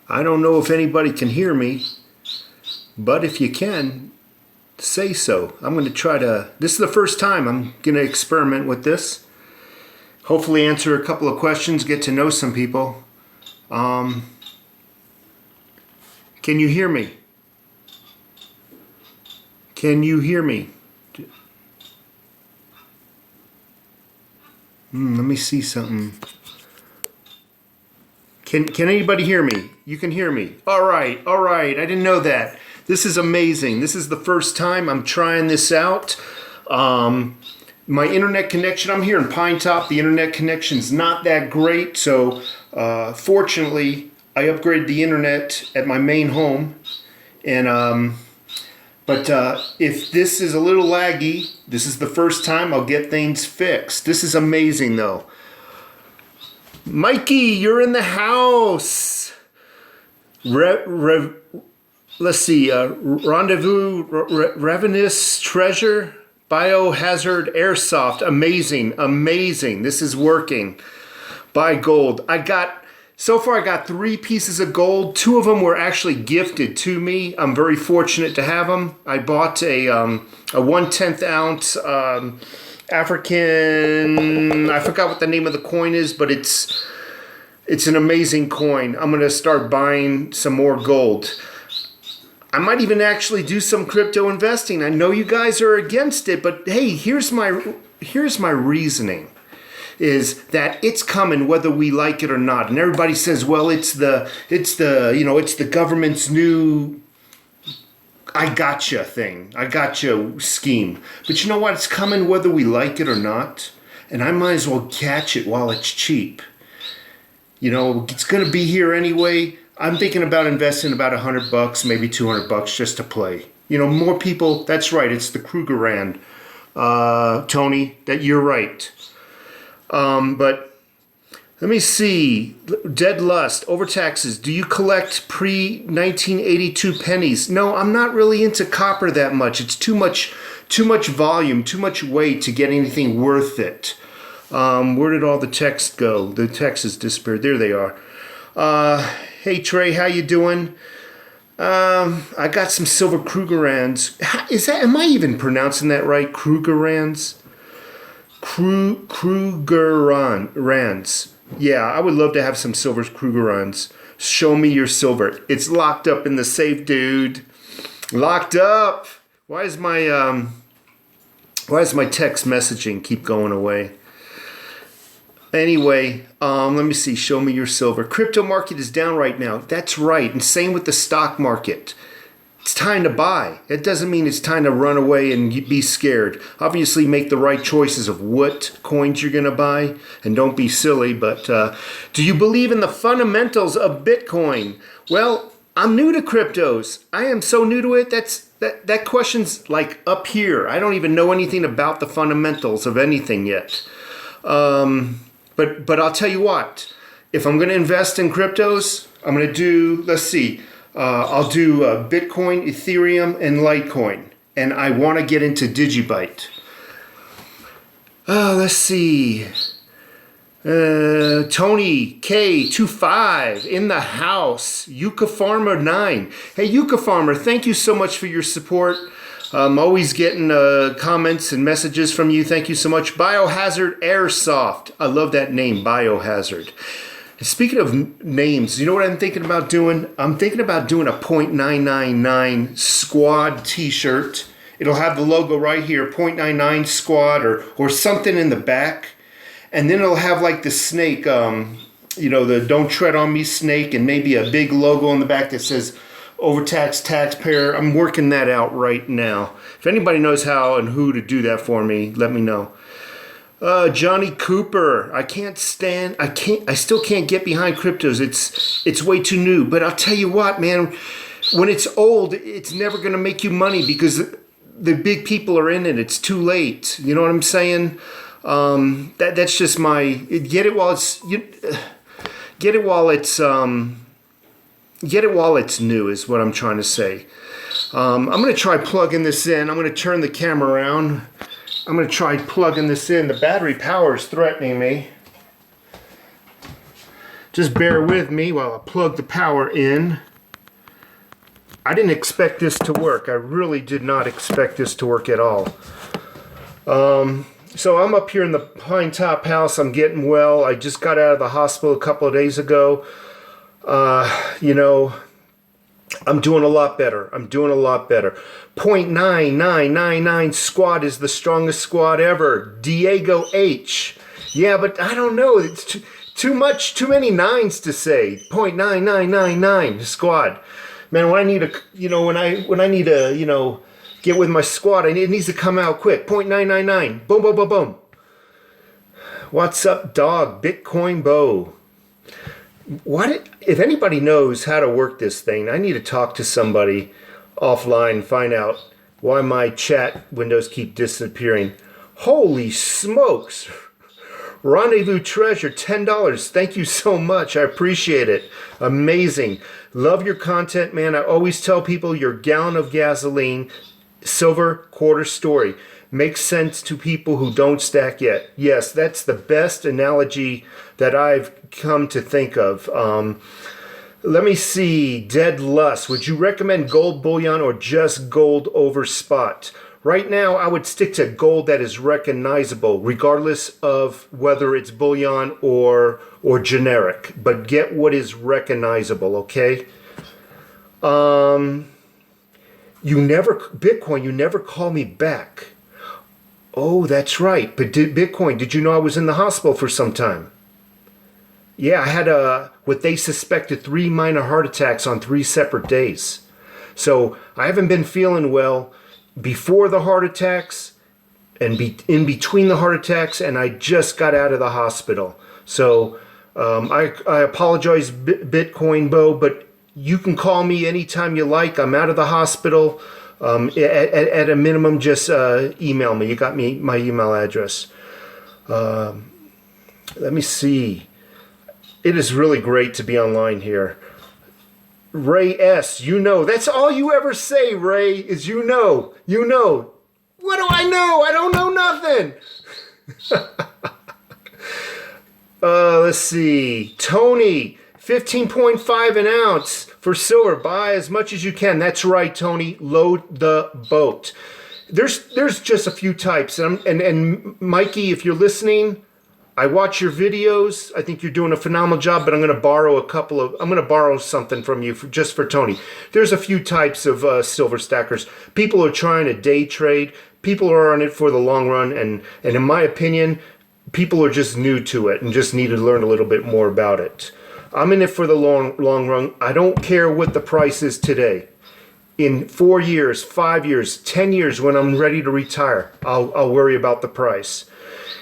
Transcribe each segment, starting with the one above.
I don't know if anybody can hear me, but if you can, say so. I'm going to try to, this is the first time I'm going to experiment with this. Hopefully answer a couple of questions, get to know some people. Can you hear me? Can you hear me? Let me see something. Can anybody hear me? You can hear me. All right. I didn't know that. This is amazing. This is the first time I'm trying this out. My internet connection, I'm here in Pine Top. The internet connection's not that great. So fortunately, I upgraded the internet at my main home. And But if this is a little laggy, this is the first time I'll get things fixed. This is amazing though. Mikey, you're in the house. Let's see, Rendezvous, Ravenous Treasure, Biohazard Airsoft. Amazing. This is working. Buy gold. So far I got 3 pieces of gold. 2 of them were actually gifted to me. I'm very fortunate to have them. I bought a 1/10 ounce African, I forgot what the name of the coin is, but it's an amazing coin. I'm going to start buying some more gold. I might even actually do some crypto investing. I know you guys are against it, but hey, here's my reasoning. Is that it's coming whether we like it or not. And everybody says, well, it's the government's new I gotcha thing. I gotcha scheme. But you know what? It's coming whether we like it or not. And I might as well catch it while it's cheap. You know, it's going to be here anyway. I'm thinking about investing about $100, maybe $200 just to play. You know, more people, that's right. It's the Krugerrand, Tony, that you're right. But let me see. Dead Lust, overtaxes. Do you collect pre-1982 pennies? No, I'm not really into copper that much. It's too much volume, too much weight to get anything worth it. Where did all the text go? The text has disappeared. There they are. Hey Trey, how you doing? I got some silver Krugerrands. Am I even pronouncing that right? Krugerrands? Krugerrands. Yeah, I would love to have some silver Krugerrands. Show me your silver. It's locked up in the safe, dude. Locked up. Why is my text messaging keep going away? Anyway, let me see. Show me your silver. Crypto market is down right now. That's right. And same with the stock market. It's time to buy. It doesn't mean it's time to run away and be scared. Obviously, make the right choices of what coins you're going to buy. And don't be silly. But do you believe in the fundamentals of Bitcoin? Well, I'm new to cryptos. I am so new to it. That question's like up here. I don't even know anything about the fundamentals of anything yet. But I'll tell you what. If I'm going to invest in cryptos, I'm going to do, let's see. I'll do Bitcoin, Ethereum, and Litecoin. And I want to get into Digibyte. Let's see. Tony K25 in the house. Yucca Farmer 9. Hey, Yucca Farmer, thank you so much for your support. I'm always getting comments and messages from you. Thank you so much. Biohazard Airsoft. I love that name, Biohazard. Speaking of names, you know what I'm thinking about doing? I'm thinking about doing a .999 squad t-shirt. It'll have the logo right here, .99 squad or something in the back. And then it'll have like the snake, the Don't Tread on Me snake, and maybe a big logo on the back that says overtaxed taxpayer. I'm working that out right now. If anybody knows how and who to do that for me, let me know. Johnny Cooper, I still can't get behind cryptos. It's way too new. But I'll tell you what, man, when it's old, it's never going to make you money because the big people are in it. It's too late. You know what I'm saying? That's just my, get it while it's new is what I'm trying to say. I'm going to try plugging this in. I'm going to turn the camera around. I'm going to try plugging this in. The battery power is threatening me. Just bear with me while I plug the power in. I didn't expect this to work. I really did not expect this to work at all. So I'm up here in the Pine Top house. I'm getting well. I just got out of the hospital a couple of days ago. You know, I'm doing a lot better. I'm doing a lot better. 0.9999 squat is the strongest squat ever. Diego H. Yeah, but I don't know. It's too many nines to say. 0.9999 squat. Man, when I need when I need to, get with my squat, it needs to come out quick. 0.999. Boom, boom, boom, boom. What's up, dog? Bitcoin Bo. If anybody knows how to work this thing, I need to talk to somebody offline and find out why my chat windows keep disappearing. Holy smokes. Rendezvous Treasure, $10. Thank you so much. I appreciate it. Amazing. Love your content, man. I always tell people your gallon of gasoline, silver quarter story. Makes sense to people who don't stack yet. Yes, that's the best analogy that I've come to think of. Let me see. Dead Lust. Would you recommend gold bullion or just gold over spot? Right now, I would stick to gold that is recognizable, regardless of whether it's bullion or generic. But get what is recognizable, okay? Bitcoin, you never call me back. Oh, that's right. But Bitcoin, did you know I was in the hospital for some time? Yeah, I had what they suspected 3 minor heart attacks on 3 separate days. So I haven't been feeling well before the heart attacks and in between the heart attacks, and I just got out of the hospital. So I apologize, Bitcoin Bo, but you can call me anytime you like. I'm out of the hospital. At a minimum, just email me. You got my email address. Let me see. It is really great to be online here. Ray S., that's all you ever say, Ray, is you know. What do I know? I don't know nothing. Let's see. Tony, 15.5 an ounce for silver. Buy as much as you can. That's right, Tony. Load the boat. There's just a few types. And Mikey, if you're listening, I watch your videos. I think you're doing a phenomenal job, but I'm going to borrow something from you just for Tony. There's a few types of silver stackers. People are trying to day trade. People are on it for the long run. And in my opinion, people are just new to it and just need to learn a little bit more about it. I'm in it for the long run. I don't care what the price is today. In 4 years, 5 years, 10 years, when I'm ready to retire, I'll worry about the price.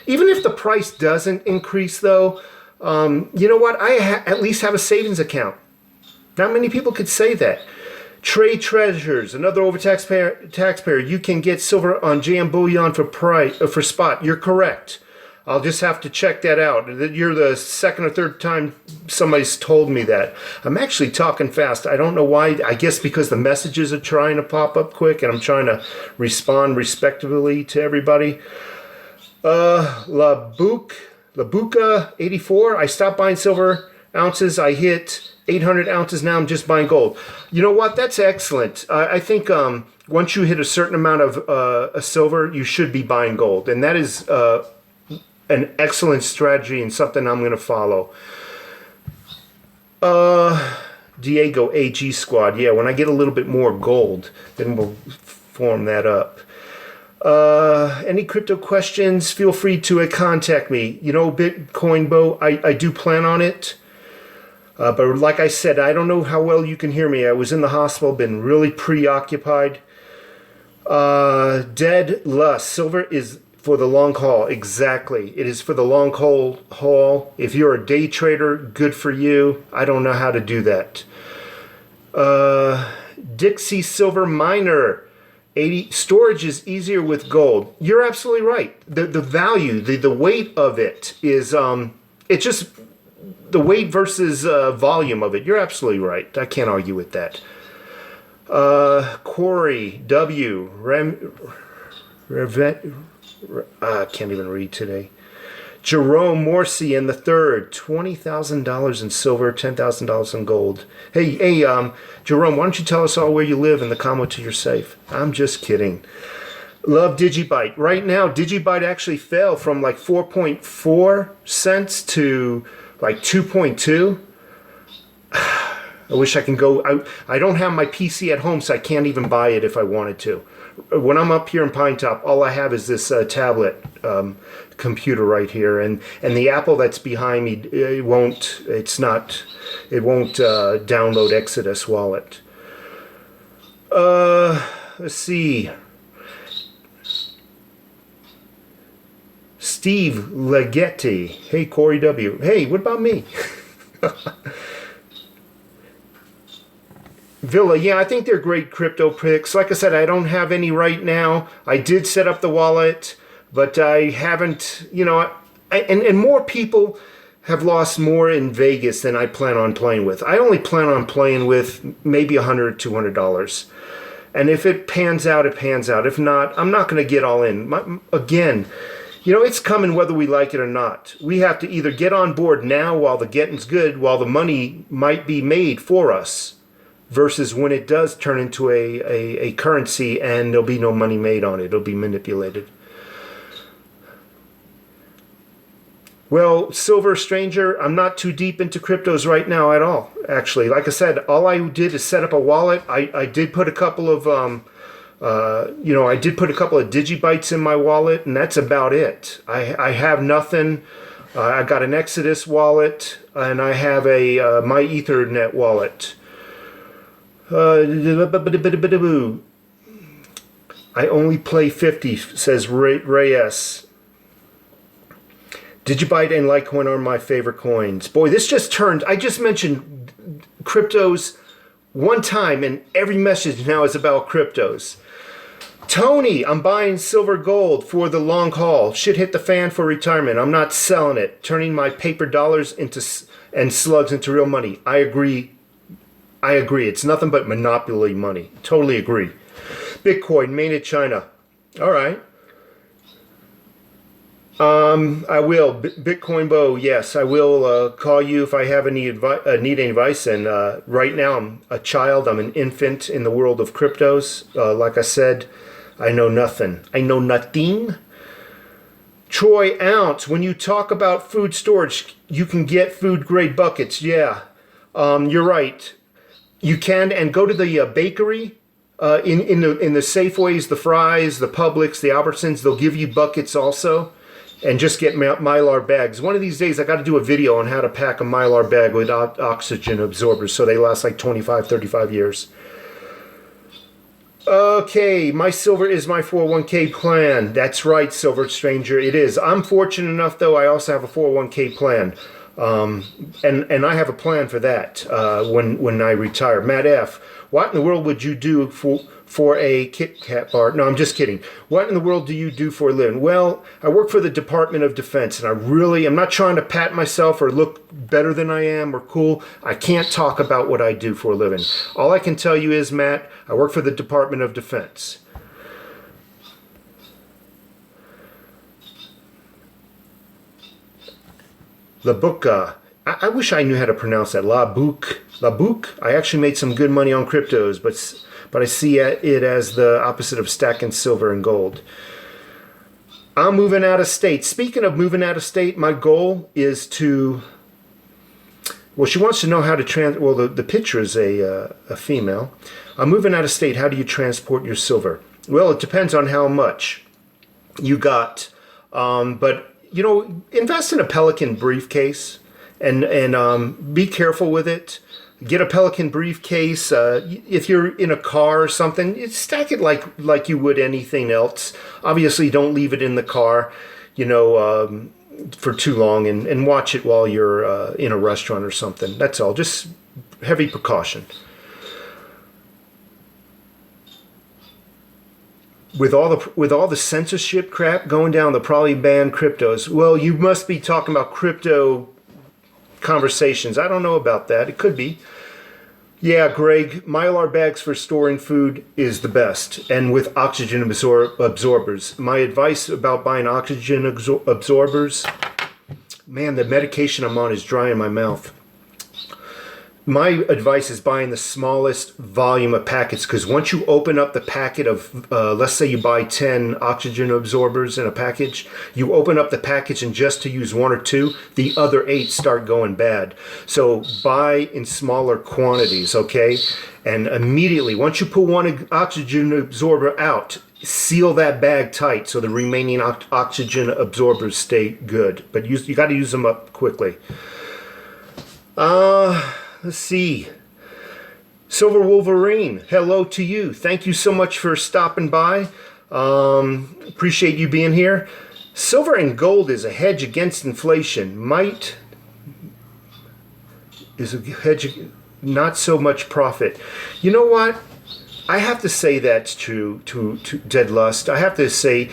Even if the price doesn't increase, though, you know what? I at least have a savings account. Not many people could say that. Trade Treasures, another overtaxed taxpayer. You can get silver on JM Bullion for spot. You're correct. I'll just have to check that out. You're the second or third time somebody's told me that. I'm actually talking fast. I don't know why. I guess because the messages are trying to pop up quick, and I'm trying to respond respectively to everybody. Labuka 84. I stopped buying silver ounces. I hit 800 ounces. Now I'm just buying gold. You know what? That's excellent. I think once you hit a certain amount of silver, you should be buying gold. And that is an excellent strategy and something I'm going to follow. Diego AG Squad. Yeah, when I get a little bit more gold, then we'll form that up. Any crypto questions, feel free to contact me. Bitcoin Bo, I do plan on it. But like I said, I don't know how well you can hear me. I was in the hospital, been really preoccupied. Dead Lust. Silver is for the long haul. Exactly. It is for the long haul. If you're a day trader, good for you. I don't know how to do that. Dixie Silver Miner. 80 storage is easier with gold. You're absolutely right. The value, the weight of it is it's just the weight versus volume of it. You're absolutely right. I can't argue with that. Corey W. I can't even read today. Jerome Morsi in the third, $20,000 in silver, $10,000 in gold. Hey, Jerome, why don't you tell us all where you live in the comment to your safe? I'm just kidding. Love Digibyte. Right now, Digibyte actually fell from like 4.4 cents to like 2.2. I wish I can go. I don't have my PC at home, so I can't even buy it if I wanted to. When I'm up here in Pine Top, all I have is this tablet computer right here, and the Apple that's behind me, it won't download Exodus Wallet. Let's see. Steve Legetti. Hey, Corey W. Hey, what about me? Villa, yeah, I think they're great crypto picks. Like I said, I don't have any right now. I did set up the wallet, but I haven't, and more people have lost more in Vegas than I plan on playing with. I only plan on playing with maybe $100, $200. And if it pans out, it pans out. If not, I'm not going to get all in. Again, it's coming whether we like it or not. We have to either get on board now while the getting's good, while the money might be made for us, versus when it does turn into a currency and there'll be no money made on it. It'll be manipulated. Well, Silver Stranger, I'm not too deep into cryptos right now at all, actually. Like I said, all I did is set up a wallet. I did put a couple of, digibytes in my wallet, and that's about it. I have nothing. I got an Exodus wallet, and I have a my Ethernet wallet. I only play 50, says Ray S. Digibyte and Litecoin are my favorite coins. Boy, this just turned. I just mentioned cryptos one time, and every message now is about cryptos. Tony, I'm buying silver gold for the long haul. Shit hit the fan for retirement. I'm not selling it. Turning my paper dollars and slugs into real money. I agree. It's nothing but monopoly money. Totally agree. Bitcoin, made in China. All right. I will. Bitcoin Bo, yes, I will call you if I have any need any advice. And right now, I'm a child. I'm an infant in the world of cryptos. Like I said, I know nothing. I know nothing. Troy Ounce, when you talk about food storage, you can get food grade buckets. Yeah, you're right. You can, and go to the bakery in the Safeways, the Fry's, the Publix, the Albertsons. They'll give you buckets also, and just get Mylar bags. One of these days, I got to do a video on how to pack a Mylar bag with oxygen absorbers so they last like 25, 35 years. Okay, my silver is my 401k plan. That's right, Silver Stranger, it is. I'm fortunate enough, though, I also have a 401k plan. And I have a plan for that when I retire. Matt F., what in the world would you do for a Kit Kat bar? No, I'm just kidding. What in the world do you do for a living? Well, I work for the Department of Defense, and I'm not trying to pat myself or look better than I am or cool. I can't talk about what I do for a living. All I can tell you is, Matt, I work for the Department of Defense. Labuka. I wish I knew how to pronounce that. Labuk. I actually made some good money on cryptos, but I see it as the opposite of stacking silver and gold. I'm moving out of state. Speaking of moving out of state, my goal is to... Well, she wants to know how to well, the picture is a female. I'm moving out of state. How do you transport your silver? Well, it depends on how much you got. But... invest in a Pelican briefcase and be careful with it. Get a Pelican briefcase. If you're in a car or something, stack it like you would anything else. Obviously, don't leave it in the car, for too long, and watch it while you're in a restaurant or something. That's all. Just heavy precaution. With all the censorship crap going down, they'll probably ban cryptos. Well, you must be talking about crypto conversations. I don't know about that. It could be. Yeah, Greg, Mylar bags for storing food is the best, and with oxygen absorbers. My advice about buying oxygen absorbers, Man, the medication I'm on is dry in my mouth. My advice is buying the smallest volume of packets, because once you open up the packet of, let's say you buy 10 oxygen absorbers in a package, you open up the package and just to use 1 or 2, the other 8 start going bad. So buy in smaller quantities, okay? And immediately, once you pull one oxygen absorber out, seal that bag tight so the remaining oxygen absorbers stay good. But you got to use them up quickly. Let's see. Silver Wolverine, hello to you. Thank you so much for stopping by. Appreciate you being here. Silver and gold is a hedge against inflation. Is a hedge, not so much profit. You know what? I have to say that's true to Dead Lust. I have to say,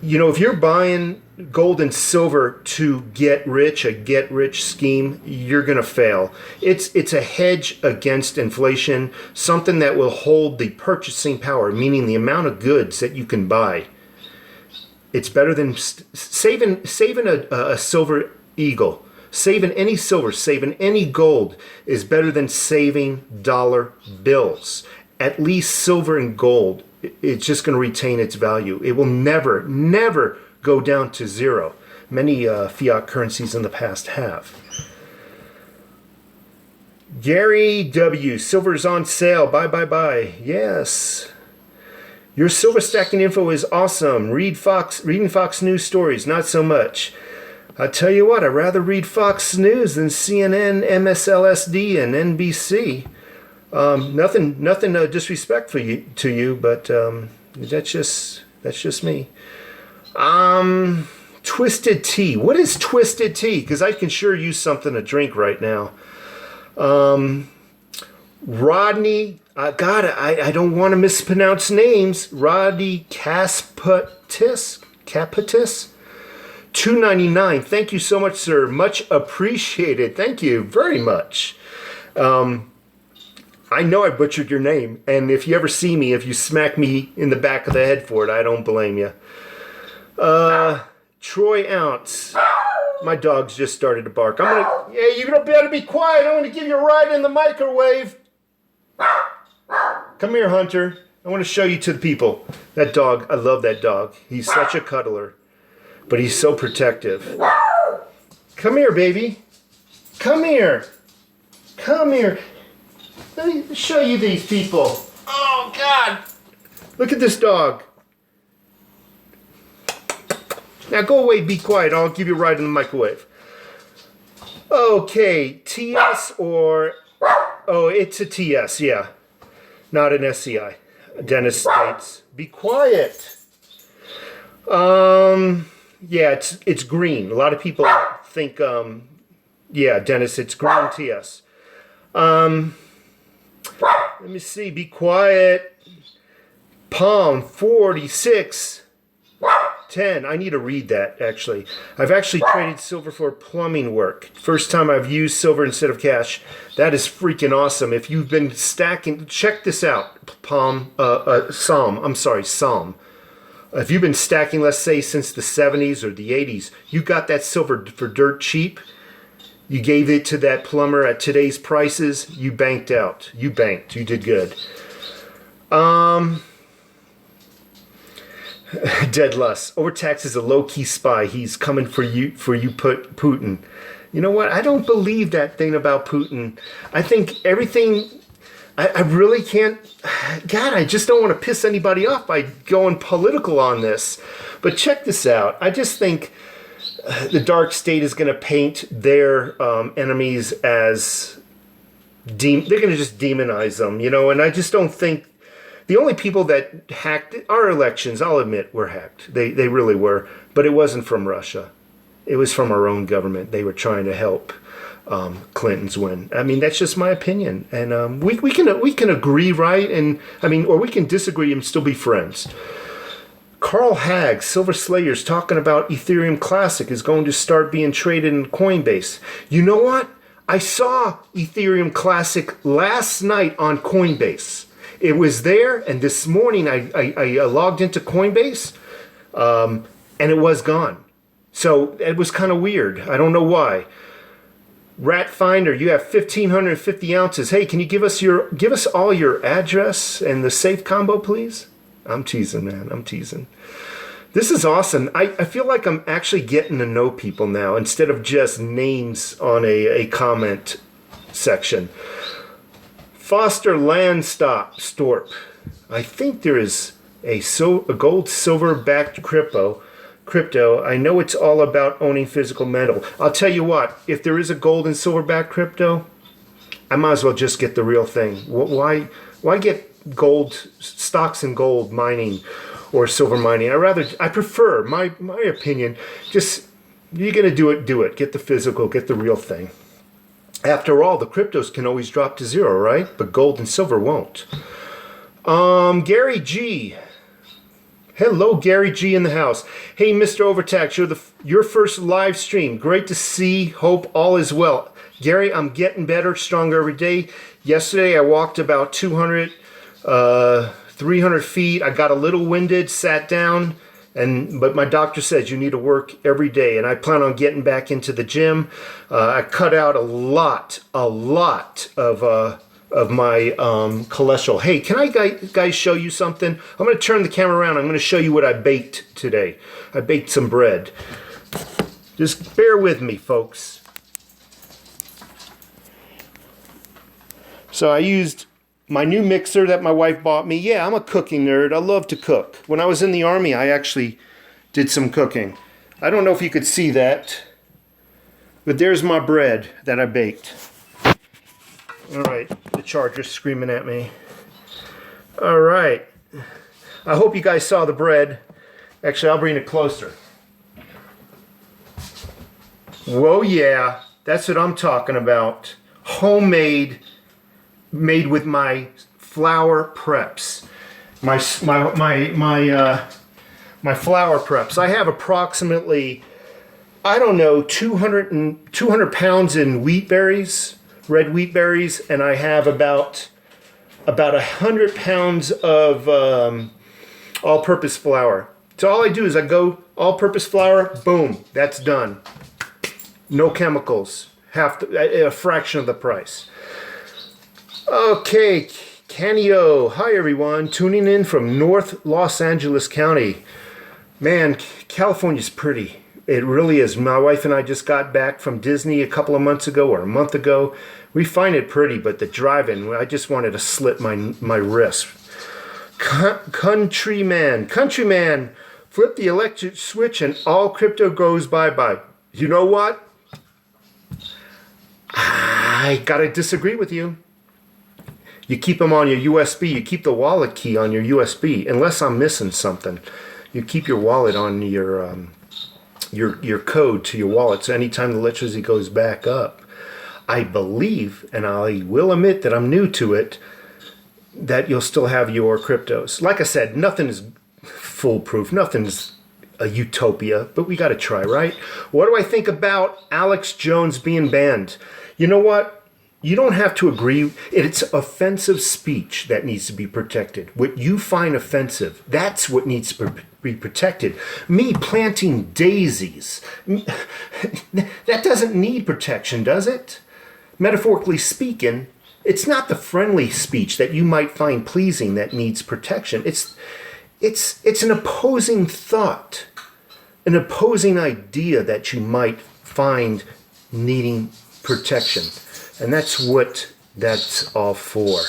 you know, if you're buying gold and silver to get rich, a get rich scheme, you're going to fail. It's a hedge against inflation, something that will hold the purchasing power, meaning the amount of goods that you can buy. It's better than saving a silver eagle. Saving any silver, saving any gold is better than saving dollar bills. At least silver and gold, it's just going to retain its value. It will never go down to zero. Many fiat currencies in the past have. Gary W. Silver's on sale. Buy. Yes. Your silver stacking info is awesome. Reading Fox News stories, not so much. I tell you what, I'd rather read Fox News than CNN, MSLSD, and NBC. Nothing disrespect to you, but that's just me. Twisted tea. What is twisted tea? Because I can sure use something to drink right now. Rodney. God, I don't want to mispronounce names. Rodney Capitis. $2.99. Thank you so much, sir. Much appreciated. Thank you very much. I know I butchered your name, and if you ever see me, if you smack me in the back of the head for it, I don't blame you. Troy Ounce. My dog's just started to bark. You better be quiet. I'm gonna give you a ride in the microwave. Come here, Hunter. I want to show you to the people. That dog, I love that dog. He's such a cuddler, but he's so protective. Come here, baby. Come here. Let me show you these people. Oh, God. Look at this dog. Now go away, be quiet. I'll give you a ride in the microwave. Okay, TS or... Oh, it's a TS, yeah. Not an SCI. Dennis states. Be quiet. Yeah, it's green. A lot of people think, yeah, Dennis, it's green TS. Let me see. Be quiet. Palm 46. 10. I need to read that, actually. I've actually traded silver for plumbing work. First time I've used silver instead of cash. That is freaking awesome. If you've been stacking, check this out. Psalm. If you've been stacking, let's say, since the 70s or the 80s, you got that silver for dirt cheap. You gave it to that plumber at today's prices. You banked out. You banked. You did good. Dead Lust. Overtax is a low-key spy. He's coming for you, Putin. You know what? I don't believe that thing about Putin. I think everything... I really can't... God, I just don't want to piss anybody off by going political on this. But check this out. I just think the dark state is going to paint their enemies as... they're going to just demonize them, you know? And I just don't think... The only people that hacked our elections, I'll admit, were hacked. They really were. But it wasn't from Russia. It was from our own government. They were trying to help Clinton's win. I mean, that's just my opinion. And we can agree, right? And I mean, or we can disagree and still be friends. Carl Hagg, Silver Slayers, talking about Ethereum Classic is going to start being traded in Coinbase. You know what? I saw Ethereum Classic last night on Coinbase. It was there, and this morning I logged into Coinbase, and it was gone. So it was kind of weird. I don't know why. Rat Finder, you have 1,550 ounces. Hey, can you give us all your address and the safe combo, please? I'm teasing, man. I'm teasing. This is awesome. I feel like I'm actually getting to know people now instead of just names on a comment section. Foster Landstorp. I think there is a gold silver backed crypto. I know it's all about owning physical metal. I'll tell you what, if there is a gold and silver backed crypto, I might as well just get the real thing. Why get gold stocks in gold mining or silver mining? I prefer, my opinion, just, you're gonna do it. Get the physical, get the real thing. After all, the cryptos can always drop to zero, right? But gold and silver won't. Gary G. Hello, Gary G in the house. Hey, Mr. Overtax, your first live stream. Great to see. Hope all is well. Gary, I'm getting better, stronger every day. Yesterday, I walked about 200, 300 feet. I got a little winded, sat down, but my doctor says you need to work every day, and I plan on getting back into the gym. I cut out a lot of my cholesterol. Hey, can I guys show you something? I'm going to turn the camera around. I'm going to show you what I baked today. I baked some bread. Just bear with me, folks. So I used my new mixer that my wife bought me. Yeah, I'm a cooking nerd. I love to cook. When I was in the Army, I actually did some cooking. I don't know if you could see that, but there's my bread that I baked. All right, the charger's screaming at me. All right. I hope you guys saw the bread. Actually, I'll bring it closer. Whoa, yeah. That's what I'm talking about. Homemade, made with my flour preps. My flour preps. I have approximately, I don't know, 200 pounds in wheat berries. Red wheat berries, and I have about 100 pounds of all-purpose flour. So all I do is I go all-purpose flour, boom, that's done. No chemicals, a fraction of the price. Okay, Canio, hi everyone, tuning in from North Los Angeles County. Man, California's pretty. It really is. My wife and I just got back from Disney a couple of months ago or a month ago. We find it pretty, but the driving, I just wanted to slit my wrist. Countryman, flip the electric switch and all crypto goes bye-bye. You know what? I gotta disagree with you. You keep them on your USB. You keep the wallet key on your USB, unless I'm missing something. You keep your wallet on your code to your wallet, so anytime the electricity goes back up, I believe, and I will admit that I'm new to it, that you'll still have your cryptos. Like I said, nothing is foolproof, nothing's a utopia, but we got to try, right? What do I think about Alex Jones being banned? You know what? You don't have to agree. It's offensive speech that needs to be protected. What you find offensive, that's what needs to be protected. Me planting daisies, that doesn't need protection, does it? Metaphorically speaking, it's not the friendly speech that you might find pleasing that needs protection. It's an opposing thought, an opposing idea that you might find needing protection. And that's what that's all for.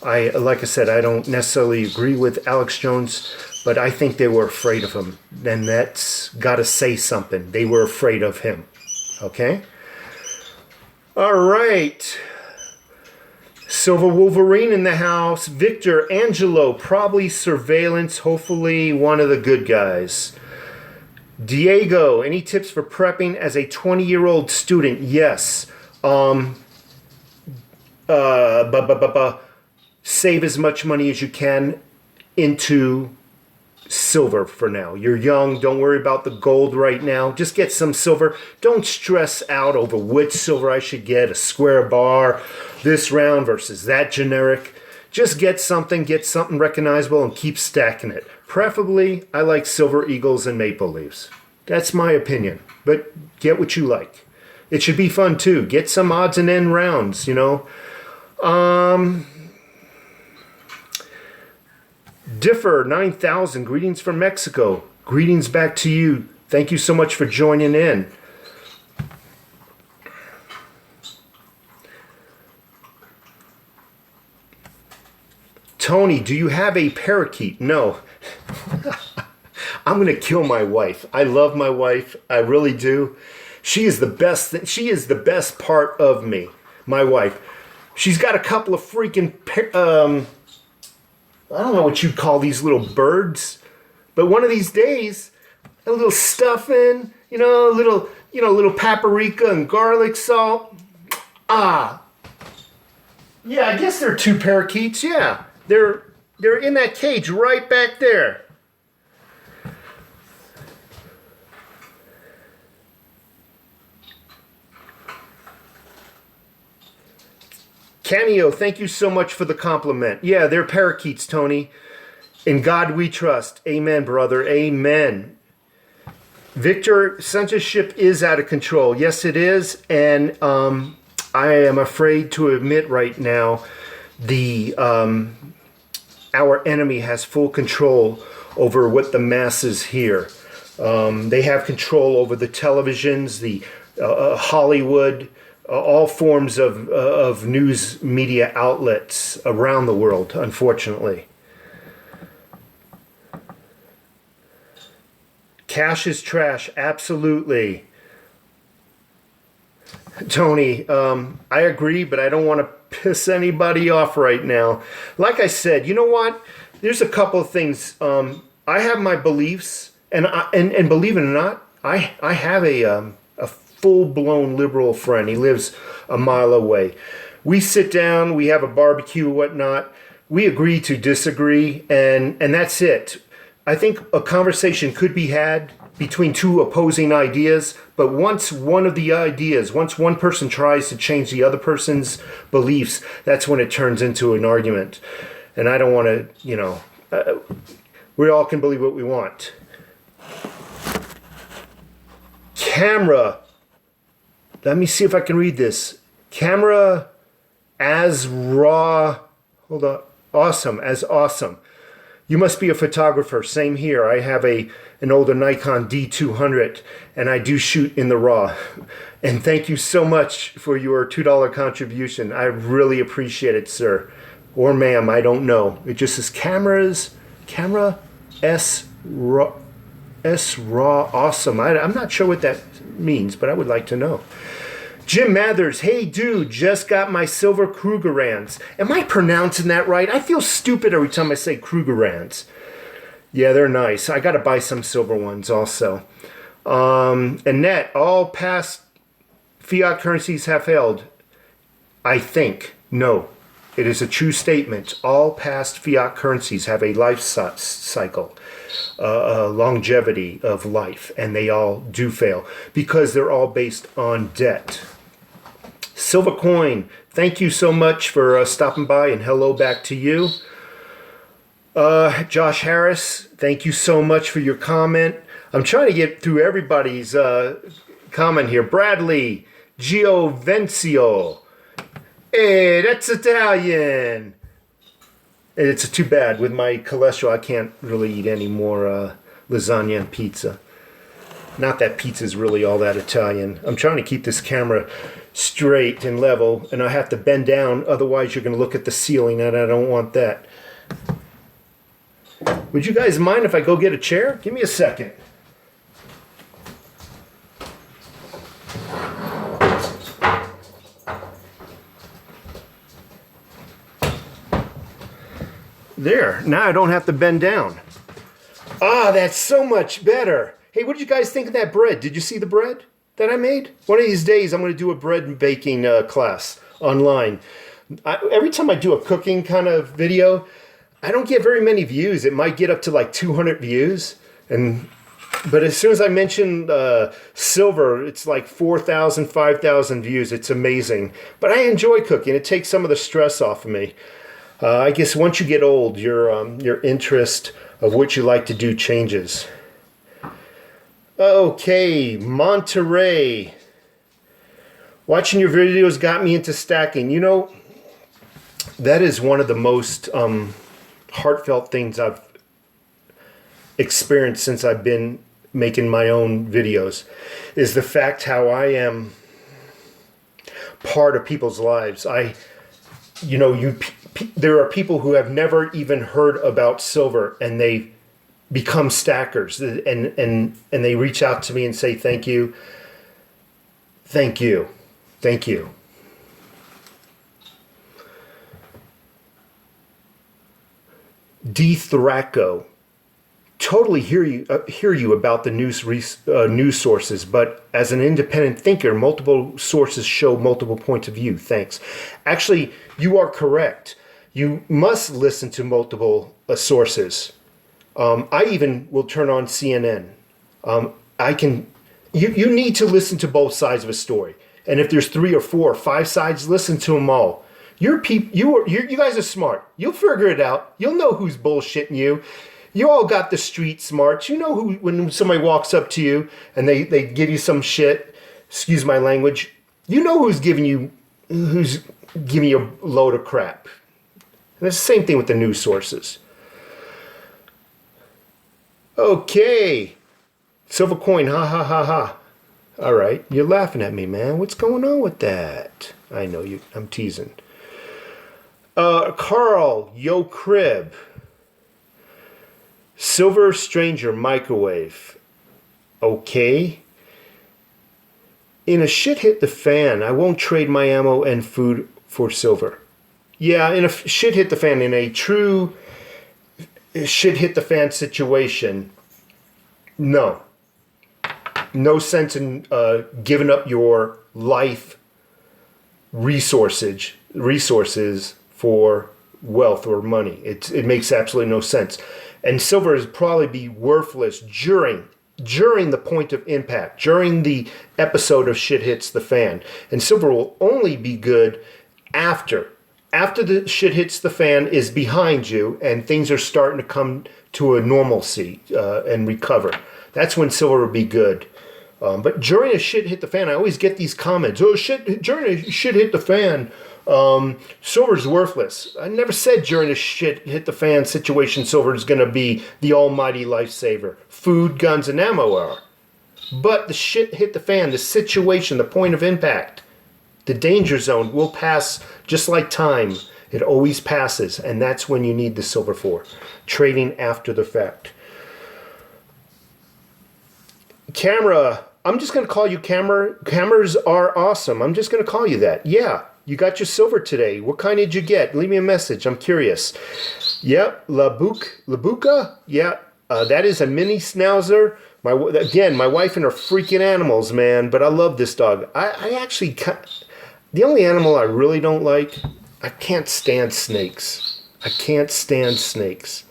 Like I said, I don't necessarily agree with Alex Jones, but I think they were afraid of him. And that's got to say something. They were afraid of him. Okay? All right. Silver Wolverine in the house. Victor Angelo, probably surveillance. Hopefully one of the good guys. Diego, any tips for prepping as a 20-year-old student? Yes. Save as much money as you can into silver for now. You're young. Don't worry about the gold right now. Just get some silver. Don't stress out over which silver I should get, a square bar, this round versus that generic. Just get something recognizable and keep stacking it. Preferably, I like silver eagles and maple leaves. That's my opinion. but get what you like. It should be fun too. Get some odds and end rounds, you know. Differ 9000, greetings from Mexico. Greetings back to you. Thank you so much for joining in. Tony, do you have a parakeet? No. I'm going to kill my wife. I love my wife. I really do. She is the best. She is the best part of me, my wife. She's got a couple of freaking, I don't know what you'd call these little birds, but one of these days, a little stuffing, you know, little paprika and garlic salt. Ah, yeah, I guess they're two parakeets. Yeah, they're in that cage right back there. Cameo, thank you so much for the compliment. Yeah, they're parakeets, Tony. In God we trust. Amen, brother. Amen. Victor, censorship is out of control. Yes, it is. And I am afraid to admit right now, our enemy has full control over what the masses hear. They have control over the televisions, the Hollywood, all forms of news media outlets around the world, unfortunately. Cash is trash, absolutely. Tony, I agree, but I don't want to piss anybody off right now. Like I said, you know what? There's a couple of things. I have my beliefs, and believe it or not, I have a full-blown liberal friend. He lives a mile away. We sit down, we have a barbecue, whatnot. We agree to disagree, and that's it. I think a conversation could be had between two opposing ideas, but once one person tries to change the other person's beliefs, that's when it turns into an argument. And I don't want to, you know, we all can believe what we want. Camera. Let me see if I can read this. Camera as raw. Hold on. Awesome. As awesome. You must be a photographer. Same here. I have an older Nikon D200 and I do shoot in the raw. And thank you so much for your $2 contribution. I really appreciate it, sir. Or ma'am, I don't know. It just says camera S raw awesome. I'm not sure what that means, but I would like to know. Jim Mathers, hey dude, just got my silver Krugerrands. Am I pronouncing that right? I feel stupid every time I say Krugerrands. Yeah, they're nice. I got to buy some silver ones also. Annette, all past fiat currencies have failed. I think. No. It is a true statement. All past fiat currencies have a life cycle, a longevity of life, and they all do fail because they're all based on debt. Silver Coin, thank you so much for stopping by, and hello back to you. Josh Harris, thank you so much for your comment. I'm trying to get through everybody's comment here. Bradley, Giovencio. Hey, that's Italian. It's too bad. With my cholesterol, I can't really eat any more lasagna and pizza. Not that pizza's really all that Italian. I'm trying to keep this camera straight and level, and I have to bend down, otherwise you're going to look at the ceiling, and I don't want that. Would you guys mind if I go get a chair? Give me a second. There, now I don't have to bend down. Ah, that's so much better. Hey, what did you guys think of that bread? Did you see the bread that I made? One of these days I'm going to do a bread baking class online. Every time I do a cooking kind of video, I don't get very many views. It might get up to like 200 views. But as soon as I mention silver, it's like 4,000, 5,000 views. It's amazing. But I enjoy cooking. It takes some of the stress off of me. I guess once you get old, your interest of what you like to do changes. Okay, Monterey. Watching your videos got me into stacking. You know, that is one of the most heartfelt things I've experienced since I've been making my own videos, is the fact how I am part of people's lives. There are people who have never even heard about silver, and they become stackers, and they reach out to me and say thank you, thank you, thank you. D. Thraco. Totally hear you about the news sources, but as an independent thinker, multiple sources show multiple points of view. Thanks. Actually, you are correct. You must listen to multiple sources. I even will turn on CNN. You need to listen to both sides of a story. And if there's 3 or 4 or 5 sides, listen to them all. You guys are smart. You'll figure it out. You'll know who's bullshitting you. You all got the street smarts. You know who, when somebody walks up to you and they give you some shit, excuse my language, you know who's giving you a load of crap. And it's the same thing with the news sources. Okay. Silver coin, ha ha ha ha. All right, you're laughing at me, man. What's going on with that? I know you. I'm teasing. Carl, yo crib. Silver Stranger microwave. Okay. In a shit hit the fan, I won't trade my ammo and food for silver. Yeah, in a shit hit the fan, in a true shit hit the fan situation, no. No sense in giving up your life resources for wealth or money. It makes absolutely no sense. And silver is probably be worthless during the point of impact, during the episode of shit hits the fan. And silver will only be good after the shit hits the fan is behind you and things are starting to come to a normalcy and recover. That's when silver will be good. But during a shit hit the fan, I always get these comments. Oh, during a shit hit the fan, silver's worthless. I never said during a shit hit the fan situation, silver is going to be the almighty lifesaver. Food, guns, and ammo are. But the shit hit the fan, the situation, the point of impact, the danger zone will pass just like time. It always passes, and that's when you need the silver for. Trading after the fact. Camera. I'm just going to call you Camera. Cameras are awesome. I'm just going to call you that. Yeah, you got your silver today. What kind did you get? Leave me a message. I'm curious. Yep, Labuca. Yeah, that is a mini schnauzer. My wife and her freaking animals, man. But I love this dog. I actually, the only animal I really don't like, I can't stand snakes. I can't stand snakes.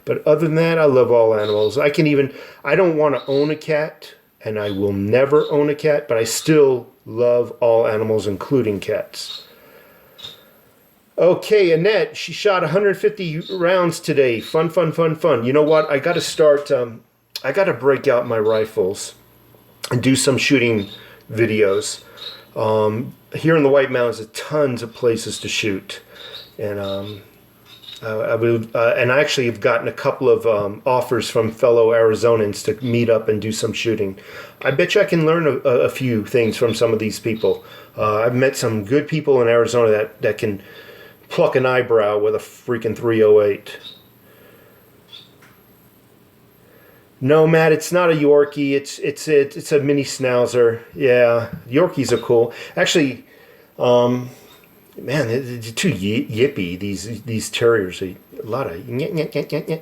But other than that, I love all animals. I don't want to own a cat. And I will never own a cat, but I still love all animals, including cats. Okay, Annette, she shot 150 rounds today. Fun. You know what? I got to start, I got to break out my rifles and do some shooting videos. Here in the White Mountains, there's tons of places to shoot. And I actually have gotten a couple of offers from fellow Arizonans to meet up and do some shooting. I bet you I can learn a few things from some of these people. I've met some good people in Arizona that can pluck an eyebrow with a freaking .308. No, Matt, it's not a Yorkie. It's a mini schnauzer. Yeah, Yorkies are cool. Actually, man, they're too yippy, these terriers. A lot of nyeh.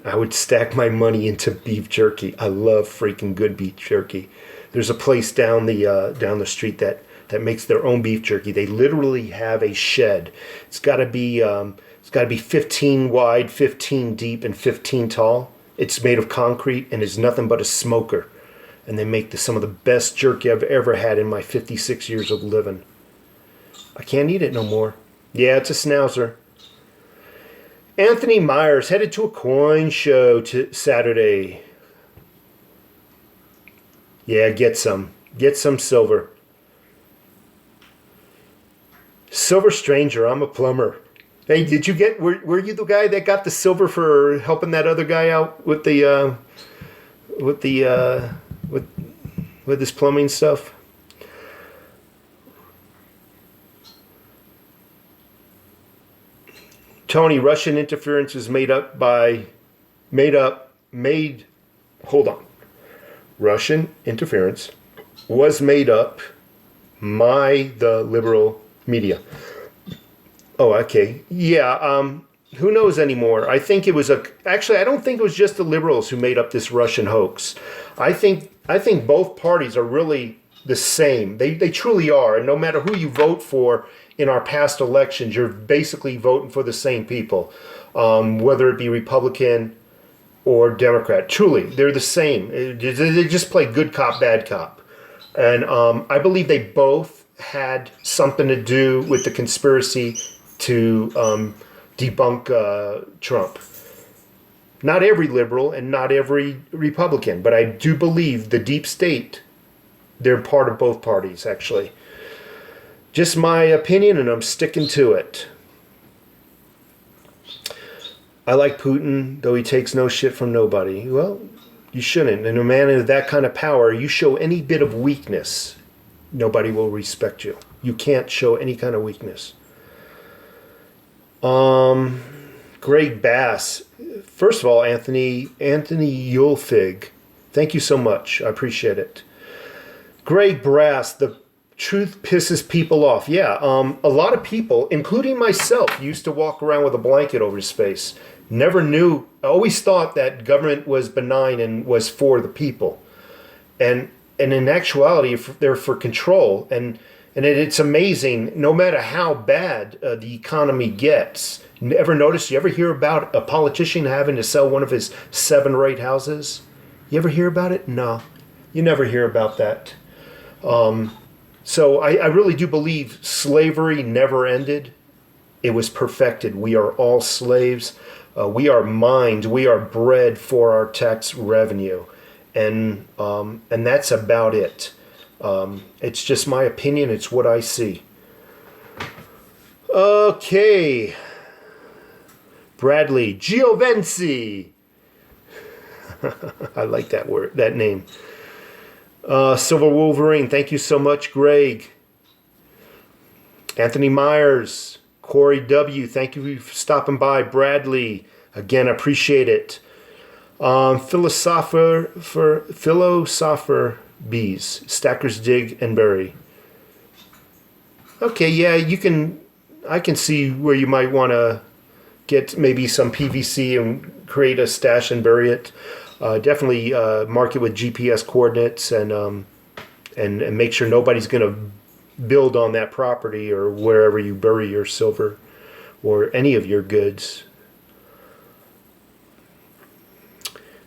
I would stack my money into beef jerky. I love freaking good beef jerky. There's a place down the street that makes their own beef jerky. They literally have a shed. It's got to be 15 wide, 15 deep, and 15 tall. It's made of concrete and is nothing but a smoker. And they make some of the best jerky I've ever had in my 56 years of living. I can't eat it no more. Yeah, it's a schnauzer. Anthony Myers headed to a coin show Saturday. Yeah, get some. Get some silver. Silver Stranger, I'm a plumber. Hey, did you get? Were you the guy that got the silver for helping that other guy out with the with this plumbing stuff? Tony, Russian interference was made. Hold on. Russian interference was made up by the liberal media. Oh, okay. Yeah, who knows anymore? I think it was actually, I don't think it was just the liberals who made up this Russian hoax. I think both parties are really the same. They truly are. And no matter who you vote for in our past elections, you're basically voting for the same people, whether it be Republican or Democrat. Truly, they're the same. They just play good cop, bad cop. And I believe they both had something to do with the conspiracy to debunk Trump. Not every liberal and not every Republican, but I do believe the deep state, they're part of both parties, actually. Just my opinion, and I'm sticking to it. I like Putin, though he takes no shit from nobody. Well, you shouldn't. And a man of that kind of power, you show any bit of weakness, nobody will respect you. You can't show any kind of weakness. Greg Bass. First of all, Anthony Yulfig, thank you so much. I appreciate it. Greg Brass, the truth pisses people off. Yeah, a lot of people, including myself, used to walk around with a blanket over his face. Never knew, I always thought that government was benign and was for the people. And in actuality, they're for control. And it's amazing, no matter how bad the economy gets. You ever hear about a politician having to sell one of his 7 or 8 houses? You ever hear about it? No, you never hear about that. So I really do believe slavery never ended. It was perfected. We are all slaves. We are mined. We are bred for our tax revenue. And that's about it. It's just my opinion. It's what I see. Okay. Bradley Giovenzi. I like that name. Silver Wolverine, thank you so much, Greg. Anthony Myers, Corey W., thank you for stopping by. Bradley, again, appreciate it. Philosopher Bees, Stackers Dig and Bury. Okay, yeah, I can see where you might want to get maybe some PVC and create a stash and bury it. Definitely mark it with GPS coordinates and make sure nobody's going to build on that property or wherever you bury your silver or any of your goods.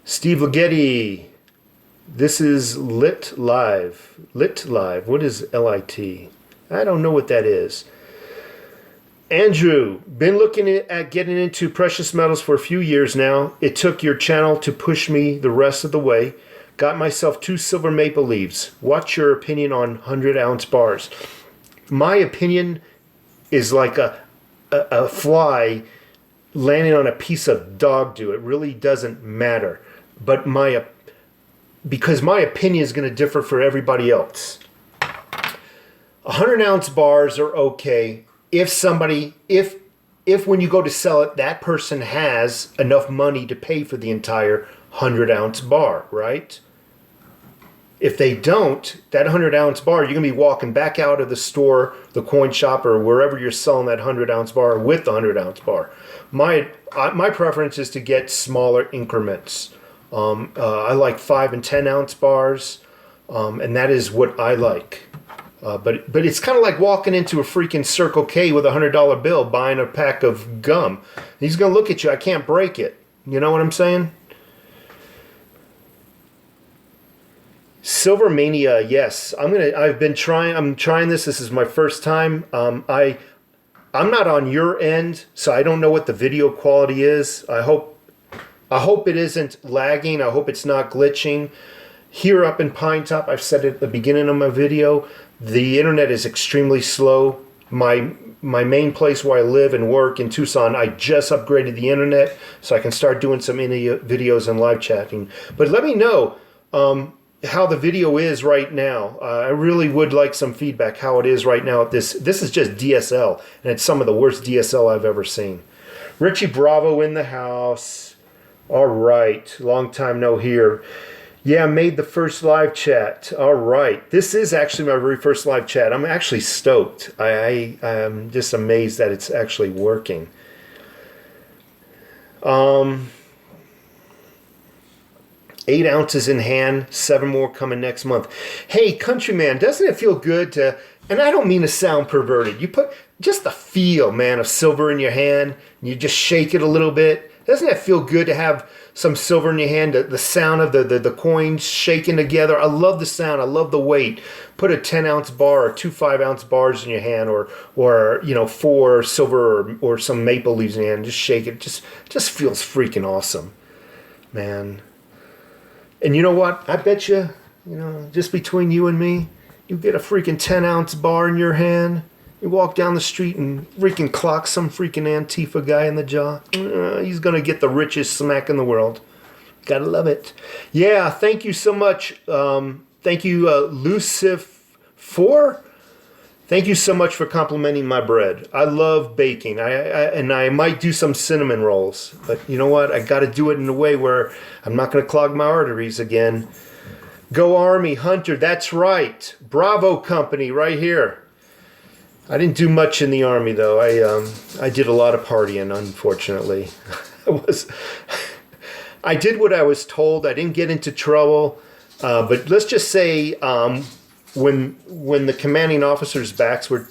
Steve Leggetti, this is Lit Live. Lit Live, what is LIT? I don't know what that is. Andrew, been looking at getting into precious metals for a few years now. It took your channel to push me the rest of the way. Got myself 2 silver maple leaves. What's your opinion on 100-ounce bars? My opinion is like a fly landing on a piece of dog do. It really doesn't matter. But because my opinion is going to differ for everybody else. 100-ounce bars are okay. If when you go to sell it, that person has enough money to pay for the entire 100-ounce bar, right? If they don't, that 100-ounce bar, you're going to be walking back out of the store, the coin shop, or wherever you're selling that 100-ounce bar with the 100-ounce bar. My preference is to get smaller increments. I like 5 and 10-ounce bars, and that is what I like. But it's kind of like walking into a freaking Circle K with a $100 bill buying a pack of gum. He's going to look at you. I can't break it. You know what I'm saying? Silver Mania, yes. I'm trying this. This is my first time. I'm not on your end, so I don't know what the video quality is. I hope it isn't lagging. I hope it's not glitching. Here up in Pine Top, I've said it at the beginning of my video, the internet is extremely slow. My main place where I live and work in Tucson, I just upgraded the internet so I can start doing some videos and live chatting. But let me know how the video is right now. I really would like some feedback how it is right now. This is just DSL, and it's some of the worst DSL I've ever seen. Richie Bravo in the house. All right, long time no here. Yeah, made the first live chat. All right. This is actually my very first live chat. I'm actually stoked. I'm just amazed that it's actually working. 8 ounces in hand, 7 more coming next month. Hey, countryman, doesn't it feel good to, and I don't mean to sound perverted, you put just the feel, man, of silver in your hand, and you just shake it a little bit. Doesn't it feel good to have some silver in your hand, the sound of the coins shaking together? I love the sound. I love the weight. Put a 10-ounce bar or 2 5-ounce bars in your hand, or 4 silver or some maple leaves in your hand. Just shake it. Just feels freaking awesome, man. And you know what? I bet you, just between you and me, you get a freaking 10-ounce bar in your hand. You walk down the street and freaking clock some freaking Antifa guy in the jaw. He's going to get the richest smack in the world. Gotta love it. Yeah, thank you so much. Thank you, Lucif4. Thank you so much for complimenting my bread. I love baking. And I might do some cinnamon rolls. But you know what? I got to do it in a way where I'm not going to clog my arteries again. Go Army, Hunter. That's right. Bravo Company right here. I didn't do much in the Army, though. I did a lot of partying, unfortunately. I did what I was told. I didn't get into trouble. But let's just say when the commanding officers' backs were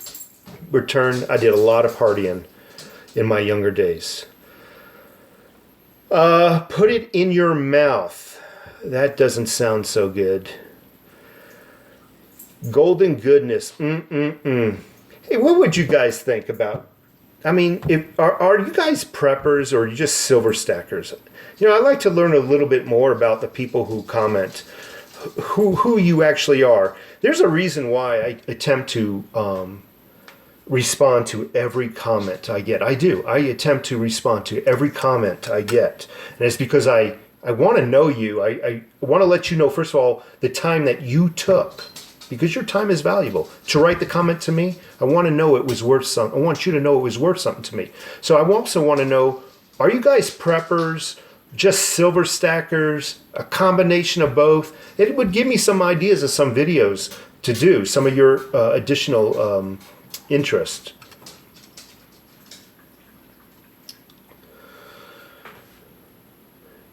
turned, I did a lot of partying in my younger days. Put it in your mouth. That doesn't sound so good. Golden goodness. Hey, what would you guys think about? I mean, are you guys preppers or are you just silver stackers? I'd like to learn a little bit more about the people who comment, who you actually are. There's a reason why I attempt to respond to every comment I get. I do. I attempt to respond to every comment I get. And it's because I want to know you. I want to let you know, first of all, the time that you took. Because your time is valuable. To write the comment to me, I want to know it was worth something. I want you to know it was worth something to me. So I also want to know, are you guys preppers, just silver stackers, a combination of both? It would give me some ideas of some videos to do, some of your additional interest.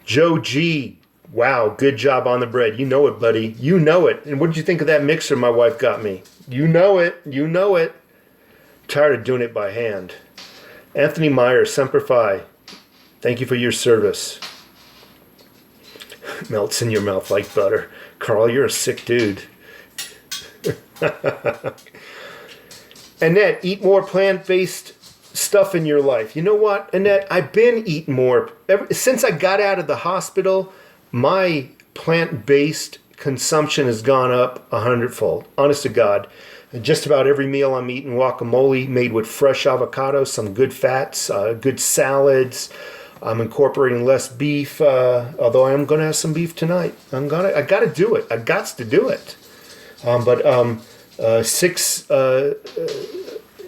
Joe G. Wow, good job on the bread. You know it, buddy. You know it. And what did you think of that mixer my wife got me? You know it. You know it. Tired of doing it by hand. Anthony Meyer, Semper Fi. Thank you for your service. Melts in your mouth like butter. Carl, you're a sick dude. Annette, eat more plant-based stuff in your life. You know what, Annette? I've been eating more. Since I got out of the hospital, my plant-based consumption has gone up 100-fold. Honest to God. Just about every meal I'm eating guacamole made with fresh avocado, some good fats, good salads. I'm incorporating less beef, although I am going to have some beef tonight. I got to do it. I got to do it.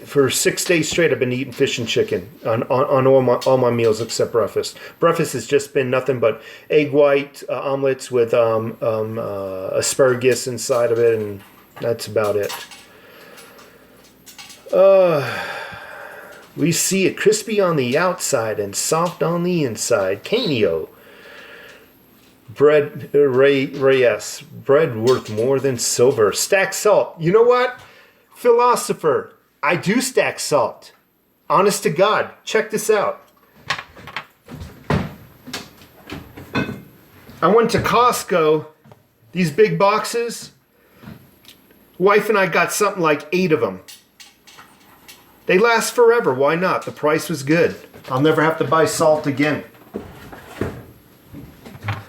For 6 days straight, I've been eating fish and chicken on all my meals except breakfast. Breakfast has just been nothing but egg white omelets with asparagus inside of it, and that's about it. We see it crispy on the outside and soft on the inside. Canio. Bread, Reyes. Bread worth more than silver. Stack salt. You know what? Philosopher. I do stack salt. Honest to God. Check this out. I went to Costco. These big boxes. Wife and I got something like 8 of them. They last forever. Why not? The price was good. I'll never have to buy salt again.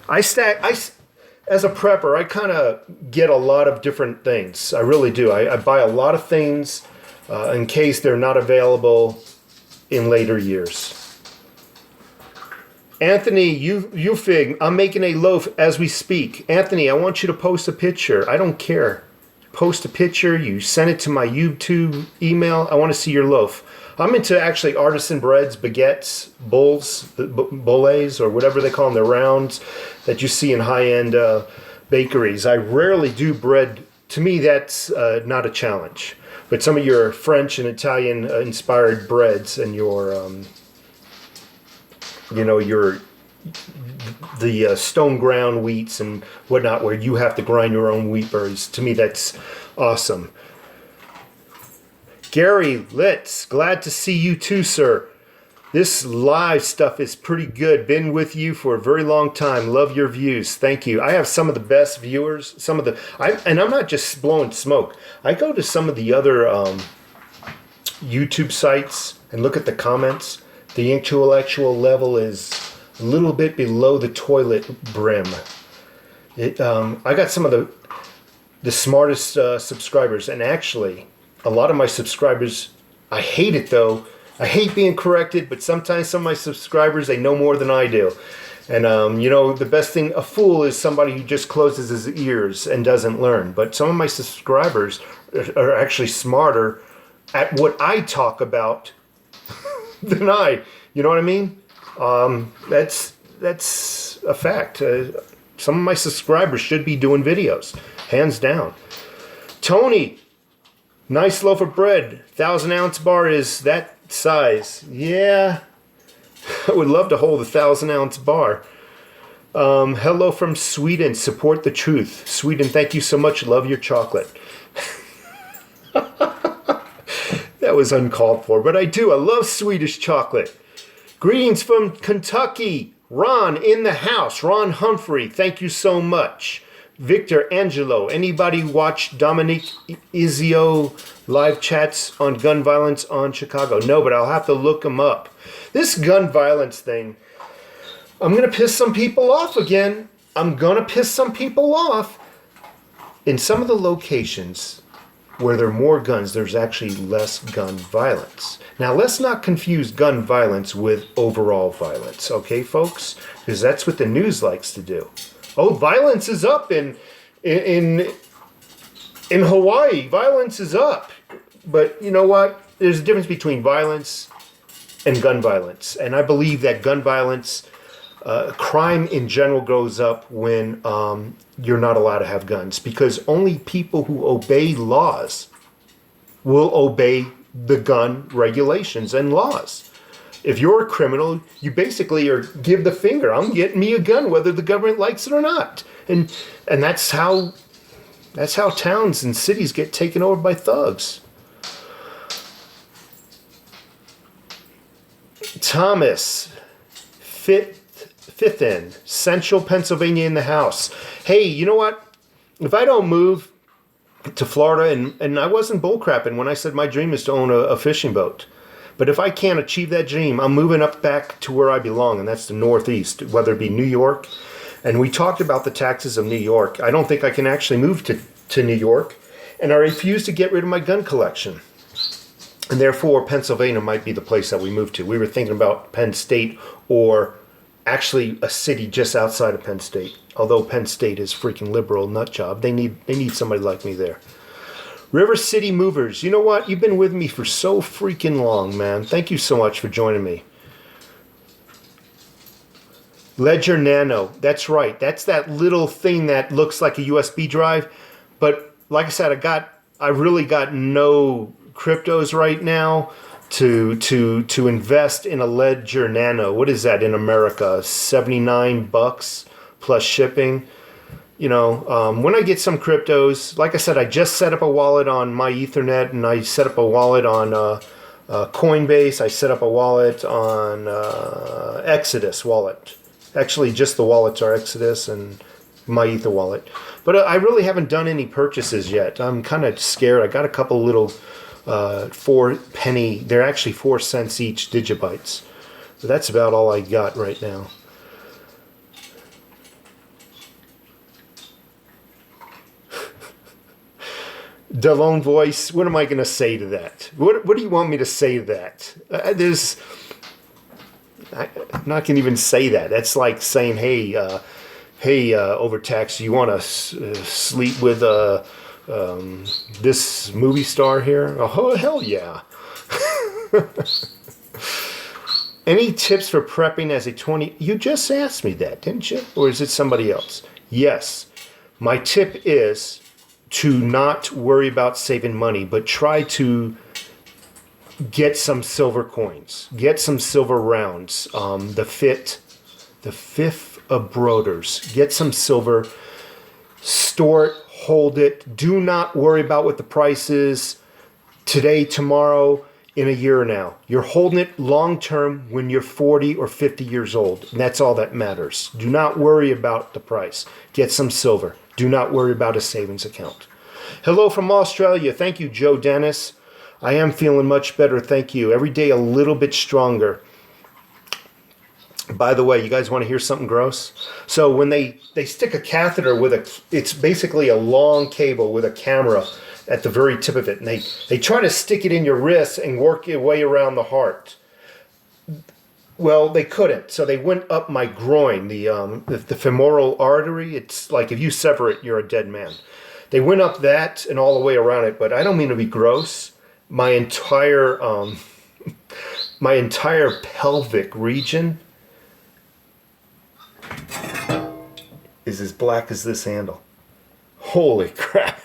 As a prepper, I kind of get a lot of different things. I really do. I buy a lot of things in case they're not available in later years. Anthony, you fig, I'm making a loaf as we speak. Anthony, I want you to post a picture. I don't care. Post a picture. You send it to my YouTube email. I want to see your loaf. I'm into actually artisan breads, baguettes, boules, or whatever they call them. They're rounds that you see in high-end bakeries. I rarely do bread. To me, that's not a challenge. But some of your French and Italian inspired breads and your, the stone ground wheats and whatnot, where you have to grind your own wheat berries. To me, that's awesome. Gary Litz, glad to see you too, sir. This live stuff is pretty good. Been with you for a very long time. Love your views. Thank you. I have some of the best viewers. And I'm not just blowing smoke. I go to some of the other YouTube sites and look at the comments. The intellectual level is a little bit below the toilet brim. I got some of the smartest subscribers, and actually, a lot of my subscribers, I hate it though. I hate being corrected, but sometimes some of my subscribers, they know more than I do. And, the best thing, a fool is somebody who just closes his ears and doesn't learn. But some of my subscribers are actually smarter at what I talk about than I. You know what I mean? That's a fact. Some of my subscribers should be doing videos, hands down. Tony, nice loaf of bread. 1,000-ounce bar is that size. Yeah, I would love to hold a 1,000-ounce bar. Hello from Sweden. Support the truth. Sweden, thank you so much. Love your chocolate. That was uncalled for, but I do. I love Swedish chocolate. Greetings from Kentucky. Ron in the house. Ron Humphrey, thank you so much. Victor Angelo, anybody watch Dominic Izio live chats on gun violence on Chicago? No, but I'll have to look him up. This gun violence thing, I'm going to piss some people off again. I'm going to piss some people off. In some of the locations where there are more guns, there's actually less gun violence. Now, let's not confuse gun violence with overall violence, okay, folks? Because that's what the news likes to do. Oh, violence is up in Hawaii. Violence is up. But you know what? There's a difference between violence and gun violence. And I believe that gun violence, crime in general goes up when you're not allowed to have guns. Because only people who obey laws will obey the gun regulations and laws. If you're a criminal, you basically give the finger. I'm getting me a gun, whether the government likes it or not. And that's how towns and cities get taken over by thugs. Thomas, fifth end, Central Pennsylvania in the house. Hey, you know what? If I don't move to Florida, and I wasn't bullcrapping when I said my dream is to own a fishing boat. But if I can't achieve that dream, I'm moving up back to where I belong, and that's the Northeast, whether it be New York. And we talked about the taxes of New York. I don't think I can actually move to New York, and I refuse to get rid of my gun collection. And therefore, Pennsylvania might be the place that we move to. We were thinking about Penn State, or actually a city just outside of Penn State. Although Penn State is freaking liberal nut job, they need somebody like me there. River City Movers, you know what? You've been with me for so freaking long, man. Thank you so much for joining me. Ledger Nano, that's right. That's that little thing that looks like a USB drive. But like I said, I really got no cryptos right now to invest in a Ledger Nano. What is that in America? $79 plus shipping. When I get some cryptos, like I said, I just set up a wallet on my Ethernet, and I set up a wallet on Coinbase. I set up a wallet on Exodus wallet. Actually, just the wallets are Exodus and my Ether wallet. But I really haven't done any purchases yet. I'm kind of scared. I got a couple little 4 penny. They're actually 4 cents each digibytes. So that's about all I got right now. Delone voice. What am I going to say to that? What do you want me to say to that? I'm not going to even say that. That's like saying, hey, Overtax, you want to sleep with this movie star here? Oh, hell yeah. Any tips for prepping as a 20? You just asked me that, didn't you? Or is it somebody else? Yes. My tip is to not worry about saving money, but try to get some silver coins. Get some silver rounds. The fifth of Broders. Get some silver. Store it. Hold it. Do not worry about what the price is today, tomorrow, in a year now. You're holding it long term when you're 40 or 50 years old. And that's all that matters. Do not worry about the price. Get some silver. Do not worry about a savings account. Hello from Australia. Thank you, Joe Dennis. I am feeling much better. Thank you. Every day a little bit stronger. By the way, you guys want to hear something gross? So when they stick a catheter with it's basically a long cable with a camera at the very tip of it. And they try to stick it in your wrist and work your way around the heart. Well, they couldn't. So they went up my groin, the femoral artery. It's like if you sever it, you're a dead man. They went up that and all the way around it. But I don't mean to be gross. My entire pelvic region is as black as this handle. Holy crap.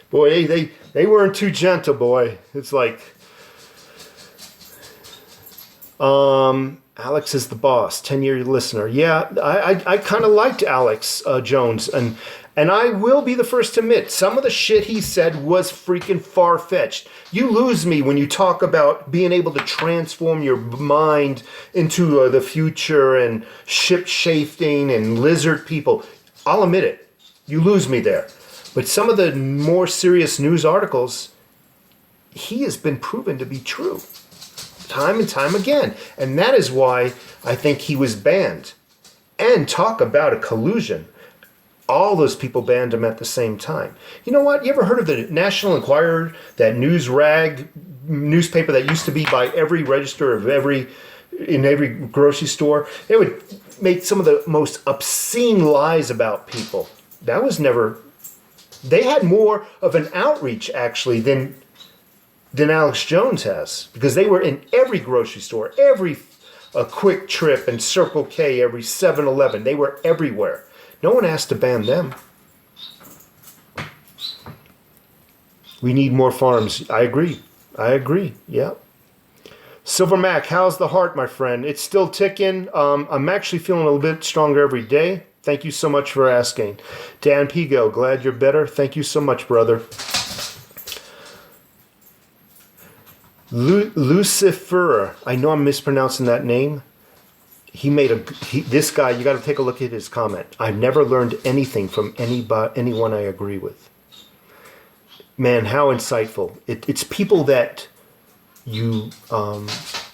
Boy, they weren't too gentle, boy. It's like, Alex is the boss, 10-year listener. Yeah, I kind of liked Alex Jones, and I will be the first to admit, some of the shit he said was freaking far-fetched. You lose me when you talk about being able to transform your mind into the future and ship-shifting and lizard people. I'll admit it. You lose me there. But some of the more serious news articles, he has been proven to be true. Time and time again. And that is why I think he was banned. And talk about a collusion. All those people banned him at the same time. You know what? You ever heard of the National Enquirer, that news rag newspaper that used to be by every register of in every grocery store? They would make some of the most obscene lies about people. That was never... They had more of an outreach, actually, than Alex Jones has. Because they were in every grocery store, every Quick Trip and Circle K, every 7-Eleven. They were everywhere. No one asked to ban them. We need more farms. I agree. Yeah. Silver Mac, how's the heart, my friend? It's still ticking. I'm actually feeling a little bit stronger every day. Thank you so much for asking. Dan Pigo, glad you're better. Thank you so much, brother. Lucifer, I know I'm mispronouncing that name. This guy, you got to take a look at his comment. I've never learned anything from anyone I agree with. Man, how insightful. It's people that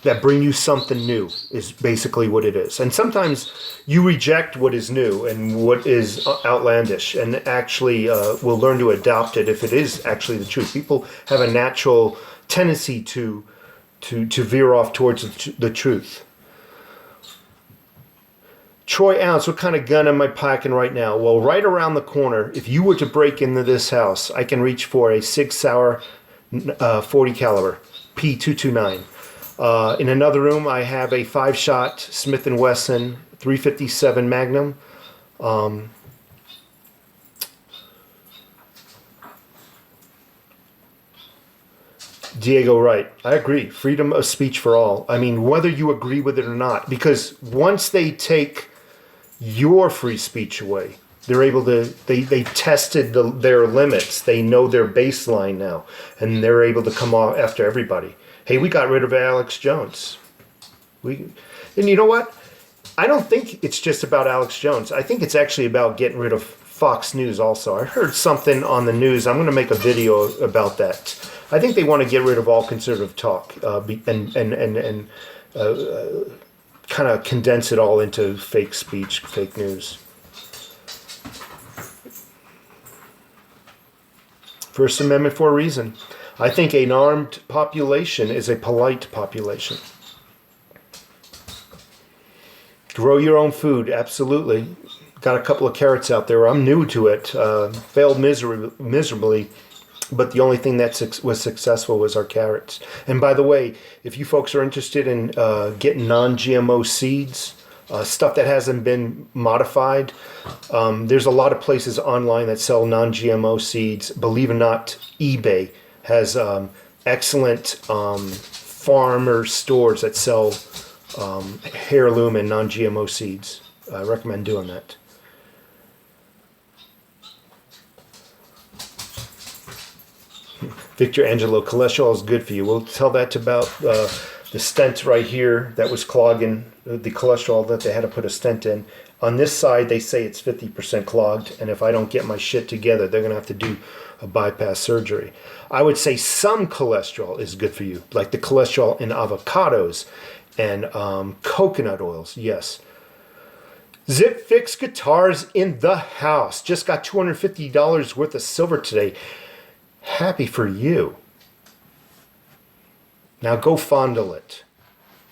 that bring you something new is basically what it is. And sometimes you reject what is new and what is outlandish and actually will learn to adopt it if it is actually the truth. People have a natural tendency to veer off towards the truth. Troy Ounce, what kind of gun am I packing right now? Well, right around the corner, if you were to break into this house, I can reach for a 6 Sauer 40 caliber P229. In another room, I have a 5-shot Smith & Wesson 357 Magnum. Diego Wright, I agree. Freedom of speech for all. I mean, whether you agree with it or not, because once they take your free speech away, they're able to, they tested their limits. They know their baseline now, and they're able to come off after everybody. Hey, we got rid of Alex Jones. And you know what? I don't think it's just about Alex Jones. I think it's actually about getting rid of Fox News also. I heard something on the news. I'm going to make a video about that. I think they want to get rid of all conservative talk and kind of condense it all into fake speech, fake news. First Amendment for a reason. I think an armed population is a polite population. Grow your own food, absolutely. Got a couple of carrots out there. I'm new to it. Failed miserably, but the only thing that was successful was our carrots. And by the way, if you folks are interested in getting non-GMO seeds, stuff that hasn't been modified, there's a lot of places online that sell non-GMO seeds. Believe it or not, eBay has excellent farmer stores that sell heirloom and non-GMO seeds. I recommend doing that. Victor Angelo, cholesterol is good for you. We'll tell that about the stent right here that was clogging the cholesterol that they had to put a stent in. On this side, they say it's 50% clogged, and if I don't get my shit together, they're going to have to do a bypass surgery. I would say some cholesterol is good for you, like the cholesterol in avocados and coconut oils, yes. Zip Fix Guitars in the house. Just got $250 worth of silver today. Happy for you. Now go fondle it.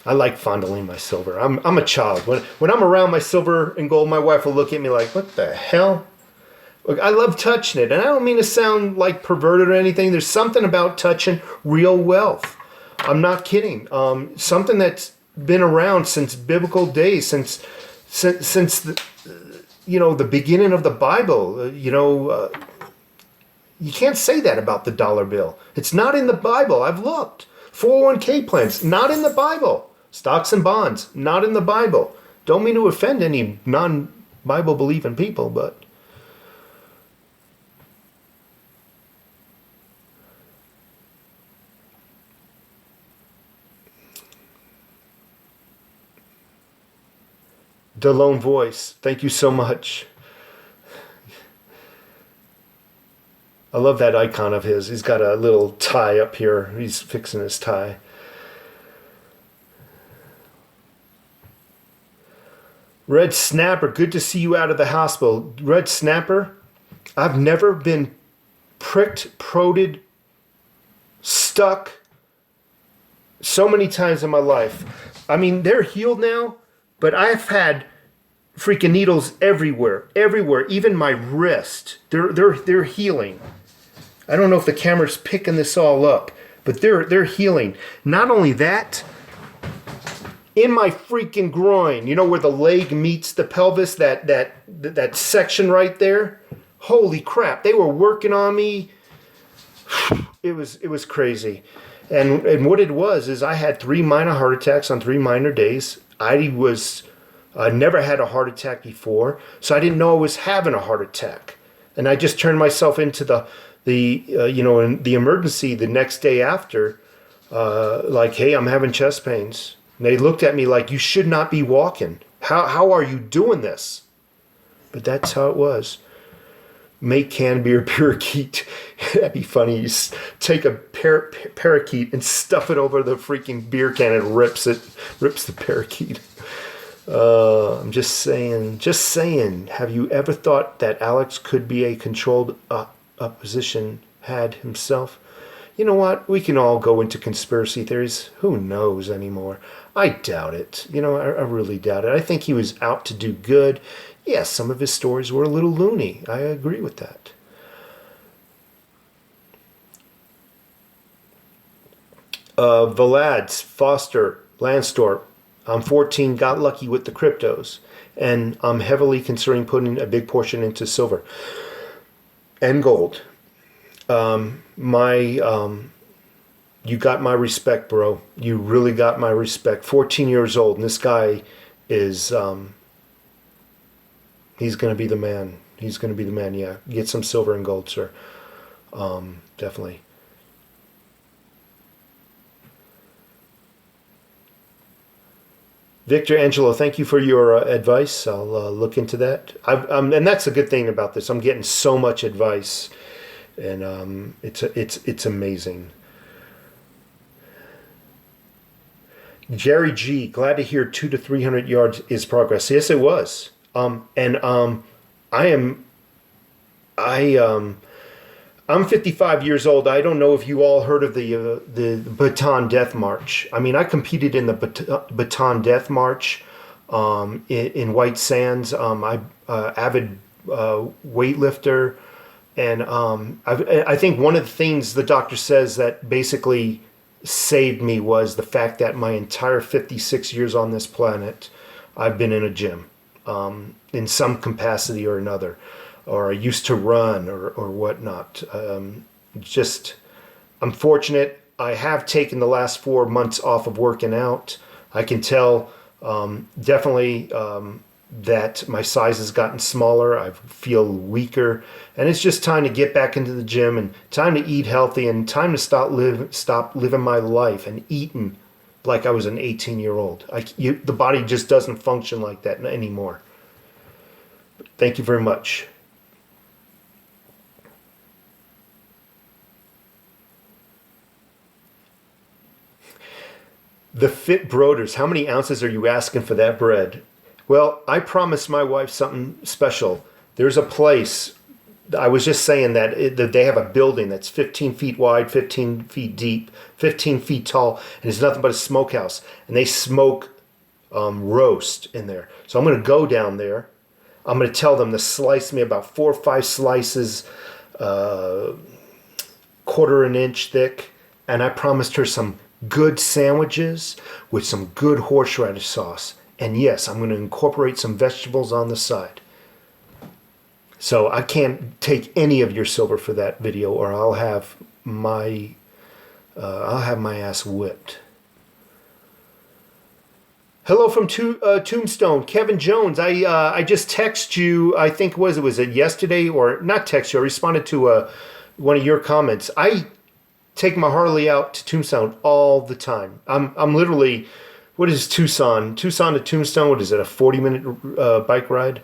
I like fondling my silver. I'm a child. When I'm around my silver and gold, my wife will look at me like, what the hell? Look, I love touching it. And I don't mean to sound like perverted or anything. There's something about touching real wealth. I'm not kidding. Something that's been around since biblical days, since the, the beginning of the Bible. You can't say that about the dollar bill. It's not in the Bible. I've looked. 401k plans, not in the Bible. Stocks and bonds, not in the Bible. Don't mean to offend any non-Bible believing people, but the lone voice. Thank you so much. I love that icon of his. He's got a little tie up here. He's fixing his tie. Red Snapper, good to see you out of the hospital. Red Snapper, I've never been pricked, prodded, stuck so many times in my life. I mean, they're healed now, but I've had freaking needles everywhere, even my wrist. They're healing. I don't know if the camera's picking this all up, but they're healing. Not only that, in my freaking groin, where the leg meets the pelvis, that section right there. Holy crap! They were working on me. It was crazy, and what it was is I had 3 minor heart attacks on 3 minor days. I never had a heart attack before, so I didn't know I was having a heart attack, and I just turned myself into the emergency the next day after, like, hey, I'm having chest pains. And they looked at me like, you should not be walking. How are you doing this? But that's how it was. Make canned beer parakeet. That'd be funny. You take a parakeet and stuff it over the freaking beer can and rips the parakeet. I'm just saying. Have you ever thought that Alex could be a controlled opposition had himself? You know what? We can all go into conspiracy theories. Who knows anymore? I doubt it. I really doubt it. I think he was out to do good. Yes, some of his stories were a little loony. I agree with that. Valads, Foster, Landstorp. I'm 14, got lucky with the cryptos, and I'm heavily considering putting a big portion into silver and gold. You got my respect, bro. You really got my respect. 14 years old, and this guy is, he's going to be the man. He's going to be the man, yeah. Get some silver and gold, sir. Definitely. Victor Angelo, thank you for your advice. I'll look into that. And that's a good thing about this. I'm getting so much advice, and it's amazing. Jerry G, glad to hear 200 to 300 yards is progress. Yes, it was. I'm 55 years old. I don't know if you all heard of the Baton Death March. I mean, I competed in the Baton Death March in White Sands. I'm avid weightlifter, and I think one of the things the doctor says that basically saved me was the fact that my entire 56 years on this planet, I've been in a gym in some capacity or another, or I used to run or whatnot. Just, I'm fortunate. I have taken the last 4 months off of working out. I can tell definitely that my size has gotten smaller. I feel weaker, and it's just time to get back into the gym and time to eat healthy and time to stop living my life and eating like I was an 18-year-old. The body just doesn't function like that anymore. Thank you very much. The Fit Broders, how many ounces are you asking for that bread? Well, I promised my wife something special. There's a place, I was just saying that they have a building that's 15 feet wide, 15 feet deep, 15 feet tall, and it's nothing but a smokehouse. And they smoke roast in there. So I'm going to go down there. I'm going to tell them to slice me about 4 or 5 slices, quarter an inch thick. And I promised her some good sandwiches with some good horseradish sauce. And yes, I'm going to incorporate some vegetables on the side. So I can't take any of your silver for that video, or I'll have my ass whipped. Hello from Tombstone, Kevin Jones. I just texted you. I think was it yesterday, or not text you? I responded to one of your comments. I take my Harley out to Tombstone all the time. I'm literally, what is Tucson? Tucson to Tombstone, what is it, a 40-minute bike ride?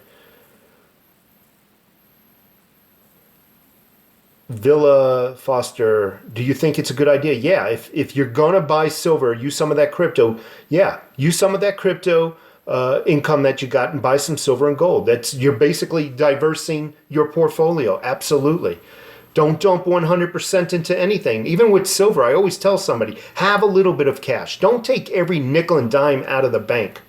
Villa Foster, do you think it's a good idea? Yeah, if you're going to buy silver, use some of that crypto. Yeah, use some of that crypto income that you got and buy some silver and gold. You're basically diversing your portfolio. Absolutely. Don't dump 100% into anything. Even with silver, I always tell somebody, have a little bit of cash. Don't take every nickel and dime out of the bank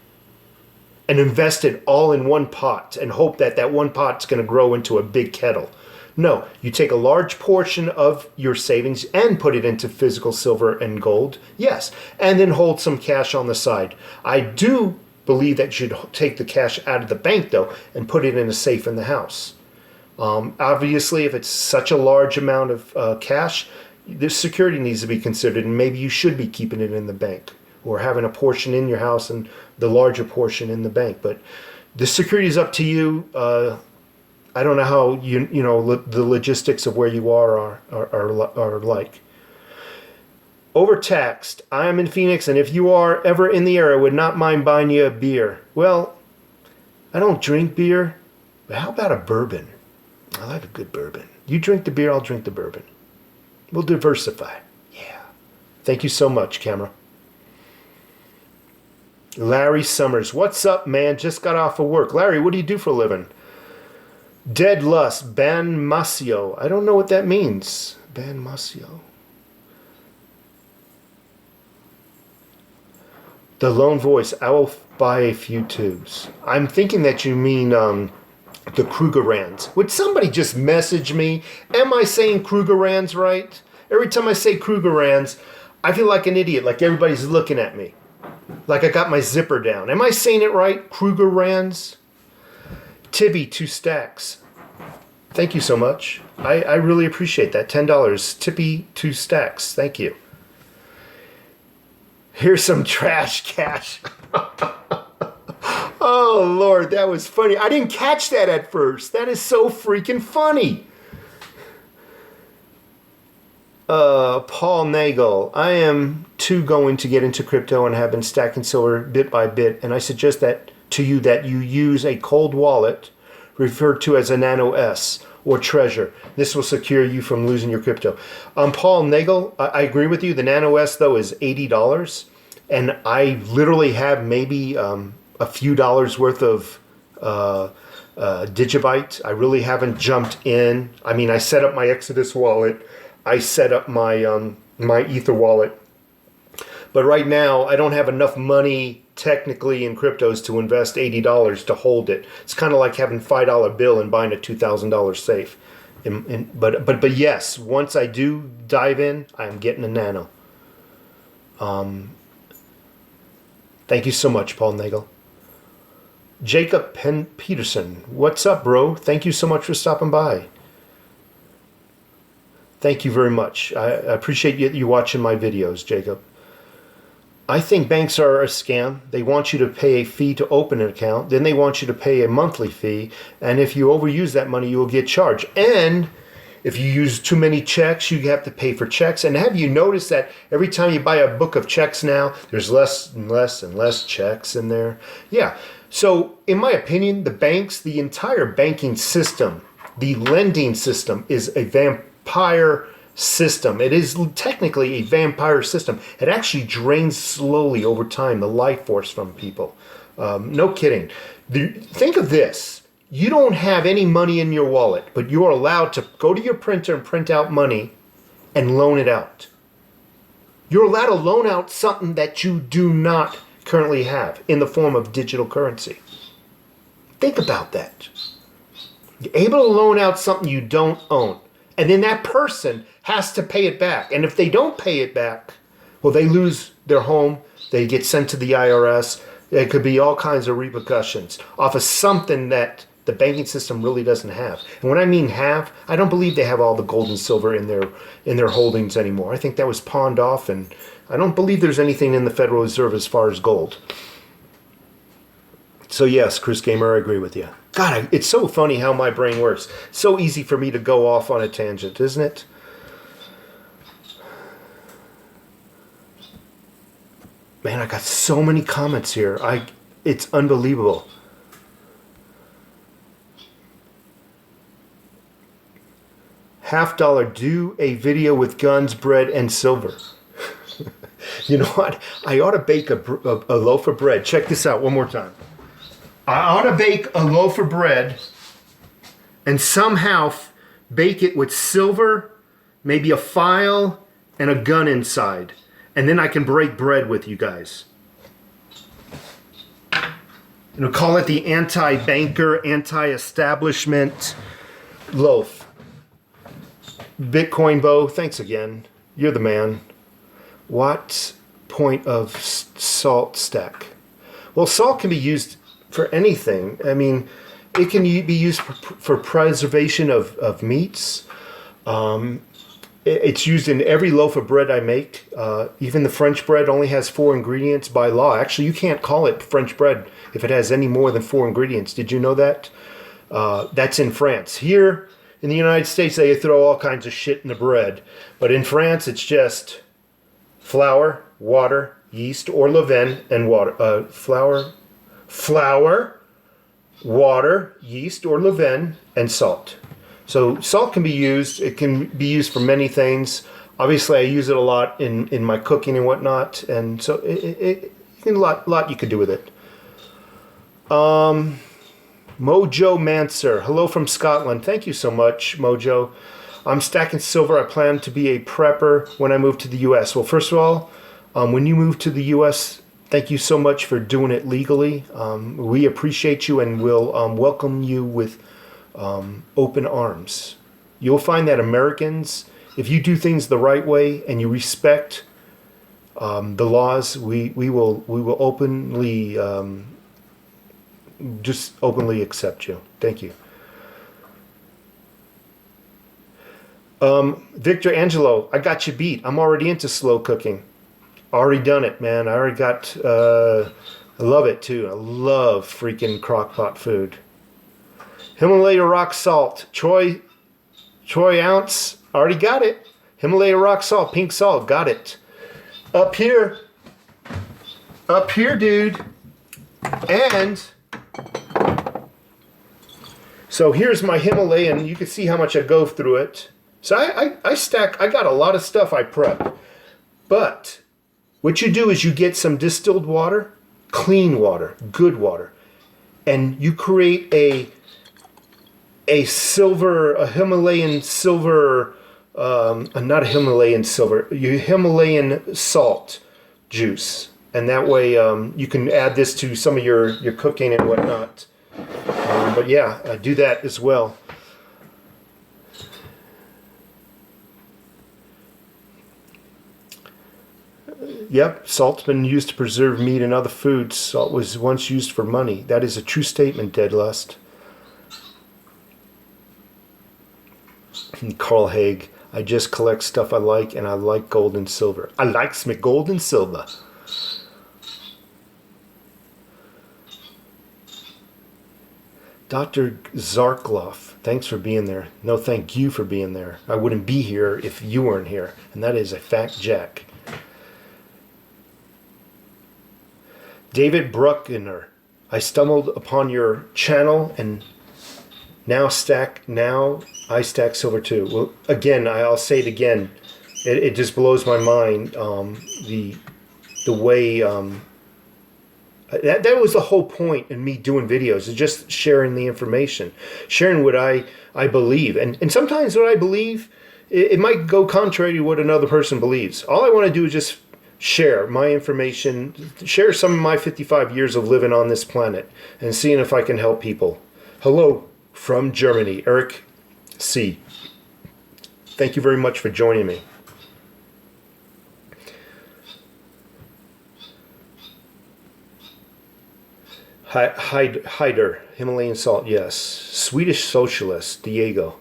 and invest it all in one pot and hope that that one pot's going to grow into a big kettle. No, you take a large portion of your savings and put it into physical silver and gold, yes, and then hold some cash on the side. I do believe that you should take the cash out of the bank, though, and put it in a safe in the house. Obviously, if it's such a large amount of cash, the security needs to be considered, and maybe you should be keeping it in the bank or having a portion in your house and the larger portion in the bank. But the security is up to you. I don't know how the logistics of where you are like. Overtaxed. I am in Phoenix, and if you are ever in the area, I would not mind buying you a beer. Well, I don't drink beer, but how about a bourbon? I like a good bourbon. You drink the beer, I'll drink the bourbon. We'll diversify. Yeah. Thank you so much, camera. Larry Summers. What's up, man? Just got off of work. Larry, what do you do for a living? Dead Lust. Ban Masio. I don't know what that means. Ban Masio. The Lone Voice. I will buy a few tubes. I'm thinking that you mean the Krugerrands. Would somebody just message me? Am I saying Krugerrands right? Every time I say Krugerrands, I feel like an idiot, like everybody's looking at me. Like I got my zipper down. Am I saying it right? Krugerrands? Tibby, 2 stacks. Thank you so much. I really appreciate that. $10. Tippy, 2 stacks. Thank you. Here's some trash cash. Oh, Lord, that was funny. I didn't catch that at first. That is so freaking funny. Paul Nagel, I am too going to get into crypto and have been stacking silver bit by bit, and I suggest that to you that you use a cold wallet referred to as a Nano S or Treasure. This will secure you from losing your crypto. Paul Nagel, I agree with you. The Nano S though is $80, and I literally have maybe a few dollars worth of Digibyte. I really haven't jumped in. I mean, I set up my Exodus wallet. I set up my my Ether wallet. But right now, I don't have enough money technically in cryptos to invest $80 to hold it. It's kind of like having a $5 bill and buying a $2,000 safe. But yes, once I do dive in, I'm getting a Nano. Thank you so much, Paul Nagel. Jacob Peterson, what's up, bro? Thank you so much for stopping by. Thank you very much. I appreciate you watching my videos, Jacob. I think banks are a scam. They want you to pay a fee to open an account. Then they want you to pay a monthly fee. And if you overuse that money, you will get charged. And if you use too many checks, you have to pay for checks. And have you noticed that every time you buy a book of checks now, there's less and less and less checks in there? Yeah. So in my opinion, the banks, the entire banking system, the lending system is a vampire system. It is technically a vampire system. It actually drains slowly over time the life force from people. No kidding. Think of this. You don't have any money in your wallet, but you're allowed to go to your printer and print out money and loan it out. You're allowed to loan out something that you do not currently have in the form of digital currency. Think about that. You're able to loan out something you don't own. And then that person has to pay it back. And if they don't pay it back, well, they lose their home. They get sent to the IRS. There could be all kinds of repercussions off of something that the banking system really doesn't have. And when I mean have, I don't believe they have all the gold and silver in their holdings anymore. I think that was pawned off, and I don't believe there's anything in the Federal Reserve as far as gold. So yes, Chris Gamer, I agree with you. God, it's so funny how my brain works. So easy for me to go off on a tangent, isn't it? Man, I got so many comments here. It's unbelievable. $50, do a video with guns, bread, and silver. You know what? I ought to bake a loaf of bread. Check this out one more time. I ought to bake a loaf of bread and somehow bake it with silver, maybe a file, and a gun inside. And then I can break bread with you guys. You know, call it the anti-banker, anti-establishment loaf. Bitcoin Bo, thanks again. You're the man. What point of salt stack? Well, salt can be used for anything. I mean, it can be used for preservation of meats. It's used in every loaf of bread I make. Even the French bread only has 4 ingredients by law. Actually, you can't call it French bread if it has any more than 4 ingredients. Did you know that? That's in France. Here in the United States, they throw all kinds of shit in the bread. But in France, it's just flour, water, yeast, or levain, and water. Flour, water, yeast, or levain, and salt. So salt can be used. It can be used for many things. Obviously, I use it a lot in my cooking and whatnot. And so a lot you could do with it. Mojo Manser, hello from Scotland. Thank you so much, Mojo. I'm stacking silver. I plan to be a prepper when I move to the U.S. Well, first of all, when you move to the U.S., thank you so much for doing it legally. We appreciate you and will welcome you with open arms. You'll find that Americans, if you do things the right way and you respect the laws, we will openly just openly accept you. Thank you. Victor Angelo, I got you beat. I'm already into slow cooking. Already done it, man. I already got, I love it too. I love freaking crockpot food. Himalaya rock salt. Troy ounce, already got it. Himalaya rock salt, pink salt, got it. Up here, dude. And so here's my Himalayan. You can see how much I go through it. So I got a lot of stuff I prep. But what you do is you get some distilled water, clean water, good water, and you create a Himalayan silver, not a Himalayan silver, Himalayan salt juice. And that way you can add this to some of your cooking and whatnot. But yeah, I do that as well. Yep, salt's been used to preserve meat and other foods. Salt was once used for money. That is a true statement, Deadlust. Carl Haig, I just collect stuff I like, and I like gold and silver. I likes me gold and silver. Dr. Zarkloff, thanks for being there. No, thank you for being there. I wouldn't be here if you weren't here. And that is a fact, Jack. David Bruckner, I stumbled upon your channel and now I stack silver too. Well, again, I'll say it again. It just blows my mind the way that was the whole point in me doing videos, is just sharing the information, sharing what I believe, and sometimes what I believe it might go contrary to what another person believes. All I want to do is just share my information, share some of my 55 years of living on this planet, and seeing if I can help people. Hello from Germany, Eric C. Thank you very much for joining me. Hyder, Himalayan salt, yes. Swedish socialist, Diego.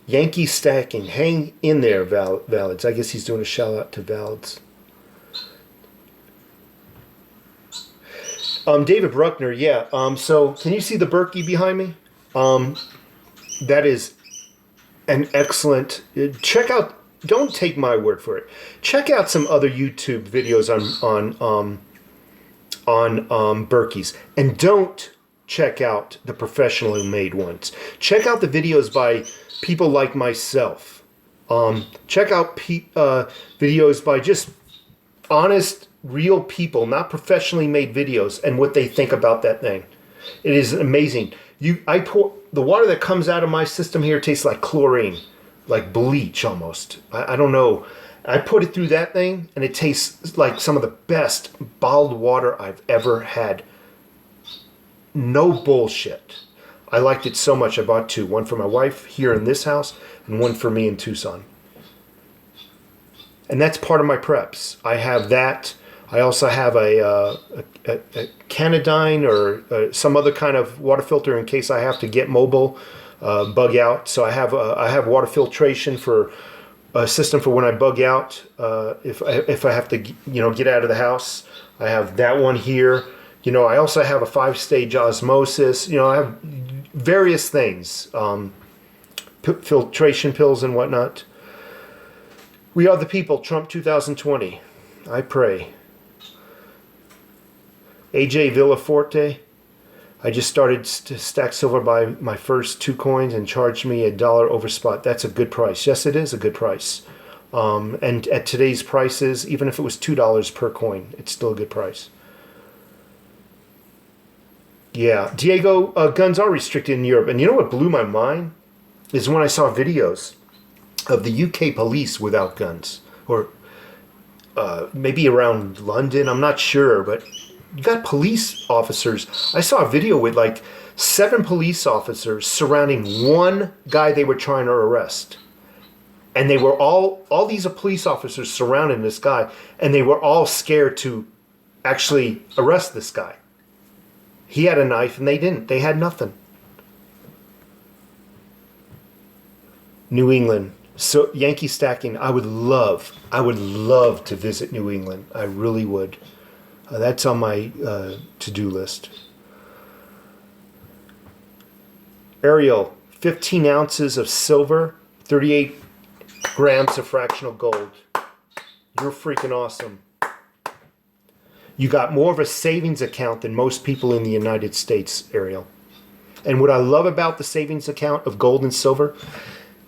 Yankee stacking, hang in there, Valads. I guess he's doing a shout out to Valads. David Bruckner, yeah. So can you see the Berkey behind me? That is an excellent. Check out. Don't take my word for it. Check out some other YouTube videos on Berkeys, and don't check out the professionally made ones. Check out the videos by people like myself. Check out videos by just honest, real people, not professionally made videos, and what they think about that thing. It is amazing. I pour the water that comes out of my system here tastes like chlorine, like bleach almost. I don't know. I put it through that thing, and it tastes like some of the best bottled water I've ever had. No bullshit. I liked it so much I bought two. One for my wife here in this house, and one for me in Tucson. And that's part of my preps. I have that. I also have a Canadyne or some other kind of water filter in case I have to get mobile, bug out. So I have water filtration for a system for when I bug out. If I have to get out of the house, I have that one here. I also have a 5-stage osmosis. I have various things, filtration pills and whatnot. We are the people. Trump 2020. I pray. AJ Villaforte. I just started to stack silver by my first 2 coins and charged me $1 over spot. That's a good price. Yes, it is a good price. And at today's prices, even if it was $2 per coin, it's still a good price. Yeah, Diego, guns are restricted in Europe. And you know what blew my mind? Is when I saw videos of the UK police without guns. Or maybe around London, I'm not sure, but you got police officers. I saw a video with like 7 police officers surrounding one guy they were trying to arrest. And they were all these police officers surrounding this guy, and they were all scared to actually arrest this guy. He had a knife and they didn't. They had nothing. New England. So Yankee stacking. I would love to visit New England. I really would. That's on my to-do list. Ariel, 15 ounces of silver, 38 grams of fractional gold. You're freaking awesome. You got more of a savings account than most people in the United States, Ariel. And what I love about the savings account of gold and silver,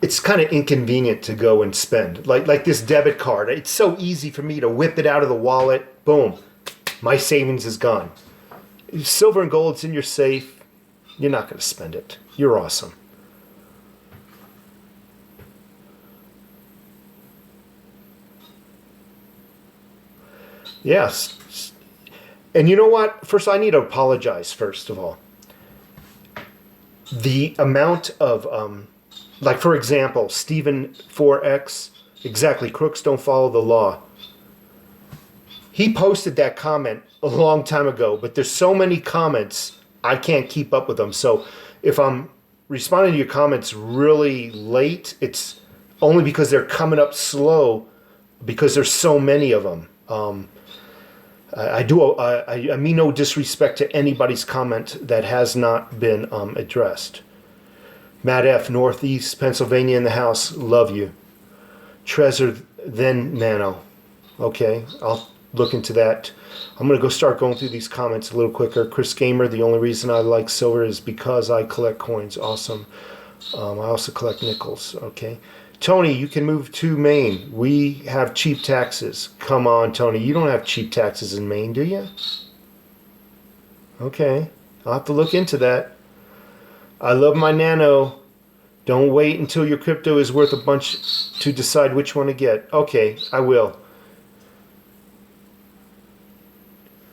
it's kind of inconvenient to go and spend. Like this debit card. It's so easy for me to whip it out of the wallet. Boom. My savings is gone. Silver and gold's in your safe. You're not going to spend it. You're awesome. Yes. And you know what? First, I need to apologize, first of all. The amount of, like, for example, Stephen 4X, exactly, crooks don't follow the law. He posted that comment a long time ago, but there's so many comments, I can't keep up with them. So if I'm responding to your comments really late, it's only because they're coming up slow, because there's so many of them. I mean no disrespect to anybody's comment that has not been addressed. Matt F., Northeast Pennsylvania in the house, love you. Trezor, then Nano. Okay, I'll look into that. I'm going to start going through these comments a little quicker. Chris Gamer, the only reason I like silver is because I collect coins. Awesome. I also collect nickels. Okay. Tony, you can move to Maine. We have cheap taxes. Come on, Tony. You don't have cheap taxes in Maine, do you? Okay. I'll have to look into that. I love my nano. Don't wait until your crypto is worth a bunch to decide which one to get. Okay, I will.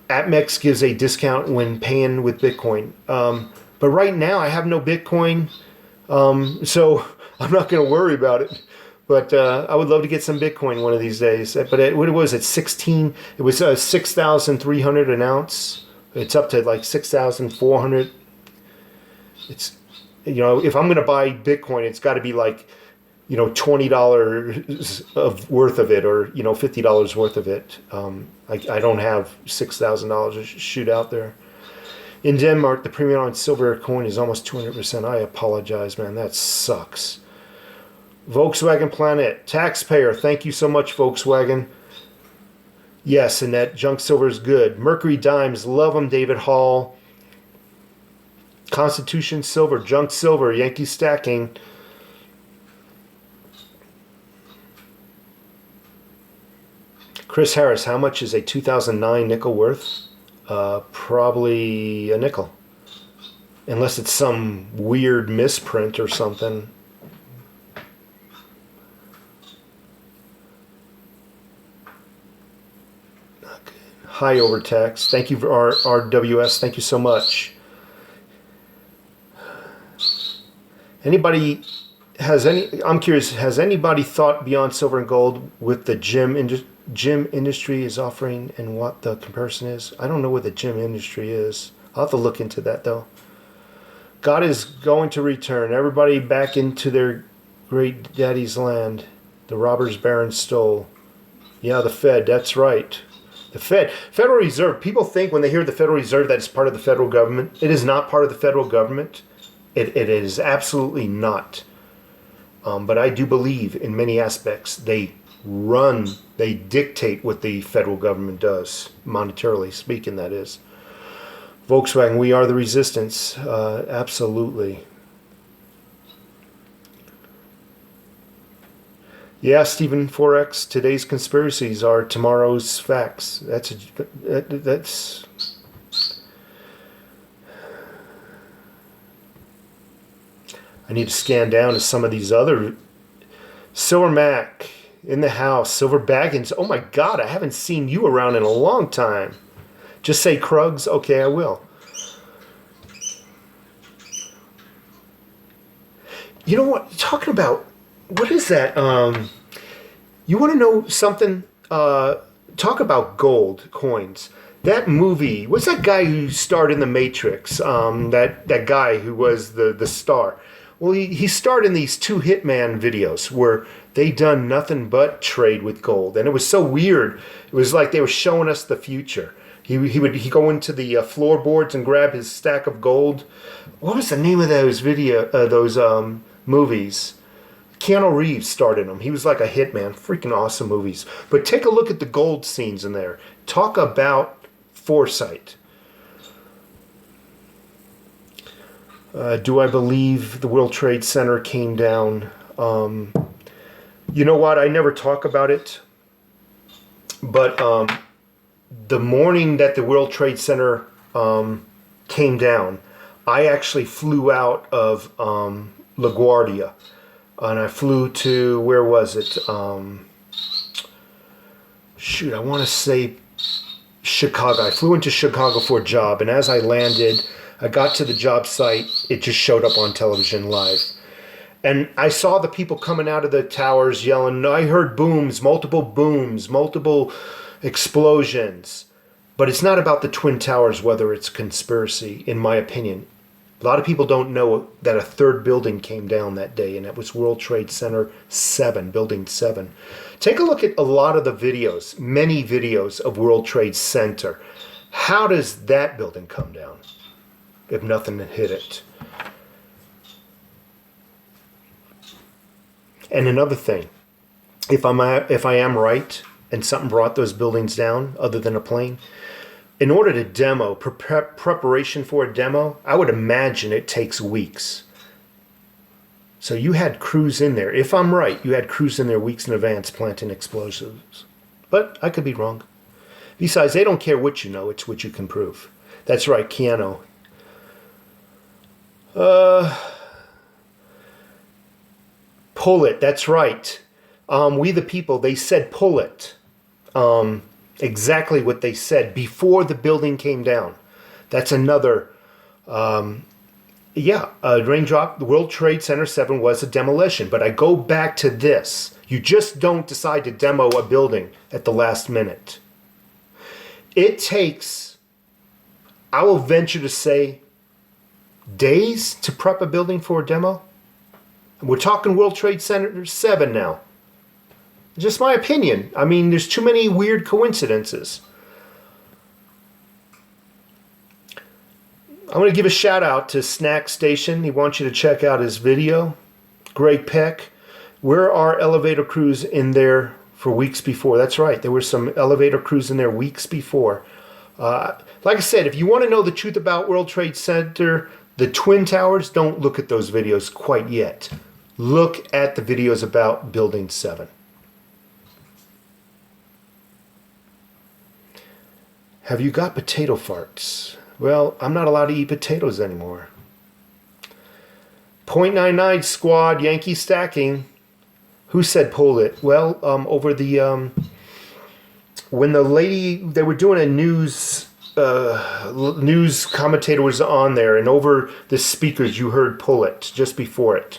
AppMex gives a discount when paying with Bitcoin. But right now, I have no Bitcoin. So I'm not going to worry about it, but I would love to get some Bitcoin one of these days. But what was it? 16. It was 6,300 an ounce. It's up to like 6,400. It's, you know, if I'm going to buy Bitcoin, it's got to be like, you know, $20 of worth of it, or you know, $50 worth of it. I don't have $6,000 to shoot out there. In Denmark, the premium on silver coin is almost 200%. I apologize, man. That sucks. Volkswagen Planet. Taxpayer. Thank you so much, Volkswagen. Yes, and that junk silver is good. Mercury Dimes. Love them, David Hall. Constitution Silver. Junk Silver. Yankee Stacking. Chris Harris. How much is a 2009 nickel worth? Probably a nickel, unless it's some weird misprint or something. Not good. Hi, Overtax. Thank you for RWS. Thank you so much. Anybody has any? I'm curious. Has anybody thought beyond silver and gold with the gym industry is offering and what the comparison is? I don't know what the gym industry is. I'll have to look into that though. God is going to return. Everybody back into their great daddy's land. The robbers barons stole. Yeah, the Fed. That's right. The Federal Reserve. People think when they hear the Federal Reserve that it's part of the federal government. It is not part of the federal government. It is absolutely not. But I do believe in many aspects they dictate what the federal government does, monetarily speaking, that is. Volkswagen, we are the resistance. Absolutely. Yeah, Stephen 4X, today's conspiracies are tomorrow's facts. That's I need to scan down to some of these other. Silver Mac in the house. Silver Baggins. Oh my God, I haven't seen you around in a long time. Just say Krugs. Okay, I will. You know what? Talking about, what is that? You want to know something? Talk about gold coins. That movie, what's that guy who starred in The Matrix? That guy who was the star. Well, he starred in these 2 Hitman videos where they done nothing but trade with gold, and it was so weird. It was like they were showing us the future. He'd go into the floorboards and grab his stack of gold. What was the name of those movies? Keanu Reeves starred in them. He was like a hitman. Freaking awesome movies. But take a look at the gold scenes in there. Talk about foresight. Do I believe the World Trade Center came down? You know what? I never talk about it. But the morning that the World Trade Center came down, I actually flew out of LaGuardia. And I flew to, where was it? Shoot, I want to say Chicago. I flew into Chicago for a job. And as I landed, I got to the job site. It just showed up on television live. And I saw the people coming out of the towers yelling. I heard booms, multiple explosions. But it's not about the Twin Towers, whether it's conspiracy, in my opinion. A lot of people don't know that a third building came down that day, and that was World Trade Center 7, Building 7. Take a look at a lot of the videos, many videos of World Trade Center. How does that building come down if nothing hit it? And another thing, if I am right and something brought those buildings down other than a plane, in order to demo, preparation for a demo, I would imagine it takes weeks. So you had crews in there. If I'm right, you had crews in there weeks in advance planting explosives. But I could be wrong. Besides, they don't care what you know, it's what you can prove. That's right, Keanu. Pull it, that's right. We the people, they said pull it. Exactly what they said before the building came down. That's another, raindrop. The World Trade Center 7 was a demolition. But I go back to this. You just don't decide to demo a building at the last minute. It takes, I will venture to say, days to prep a building for a demo. We're talking World Trade Center 7 now. Just my opinion. I mean, there's too many weird coincidences. I'm going to give a shout out to Snack Station. He wants you to check out his video. Greg Peck. Where are elevator crews in there for weeks before? That's right. There were some elevator crews in there weeks before. Like I said, if you want to know the truth about World Trade Center, the Twin Towers, don't look at those videos quite yet. Look at the videos about Building 7. Have you got potato farts? Well, I'm not allowed to eat potatoes anymore. .99 squad, Yankee stacking. Who said pull it? Well, over the, when the lady, they were doing a news commentator was on there, and over the speakers you heard pull it just before it.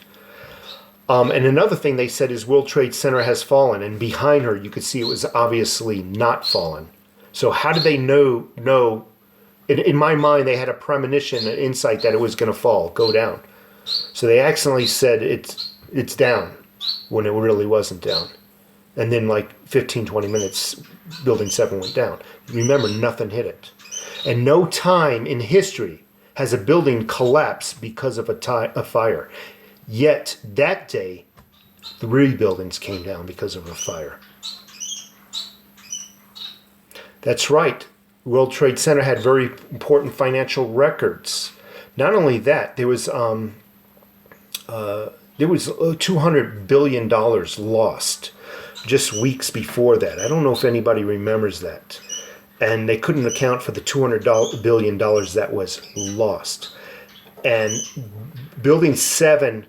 And another thing they said is World Trade Center has fallen, and behind her you could see it was obviously not fallen. So how did they know? In my mind, they had a premonition, an insight that it was going to fall, go down. So they accidentally said it's down when it really wasn't down. And then like 15, 20 minutes, Building 7 went down. Remember, nothing hit it. And no time in history has a building collapsed because of a fire. Yet that day, 3 buildings came down because of a fire. That's right. World Trade Center had very important financial records. Not only that, there was $200 billion lost just weeks before that. I don't know if anybody remembers that. And they couldn't account for the $200 billion that was lost. And Building 7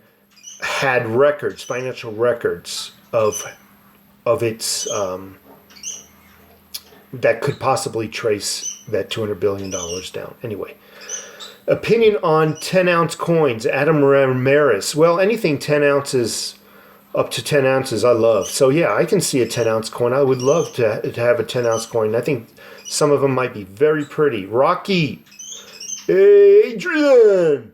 had records, financial records of its that could possibly trace that $200 billion down. Anyway, opinion on 10-ounce coins. Adam Ramirez. Well, anything 10 ounces, up to 10 ounces, I love. So yeah, I can see a 10-ounce coin. I would love to have a 10-ounce coin. I think some of them might be very pretty. Rocky. Adrian.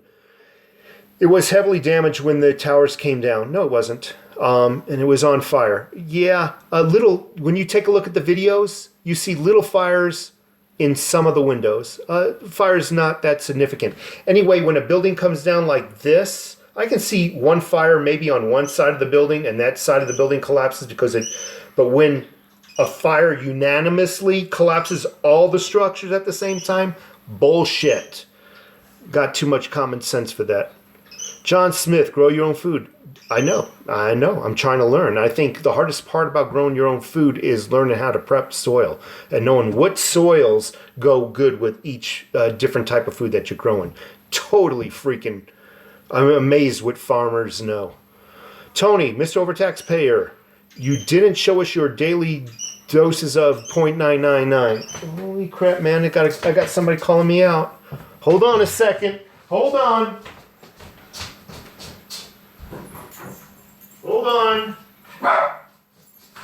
It was heavily damaged when the towers came down. No, it wasn't. And it was on fire. Yeah, a little. When you take a look at the videos, you see little fires in some of the windows. Fire is not that significant. Anyway, when a building comes down like this, I can see one fire maybe on one side of the building, and that side of the building collapses because it. But when a fire unanimously collapses all the structures at the same time, bullshit. Got too much common sense for that. John Smith, grow your own food. I know. I'm trying to learn. I think the hardest part about growing your own food is learning how to prep soil and knowing what soils go good with each different type of food that you're growing. Totally freaking, I'm amazed what farmers know. Tony, Mr. Overtax Payer, you didn't show us your daily doses of 0.999. Holy crap, man. I got somebody calling me out. Hold on a second. Hold on. Hold on.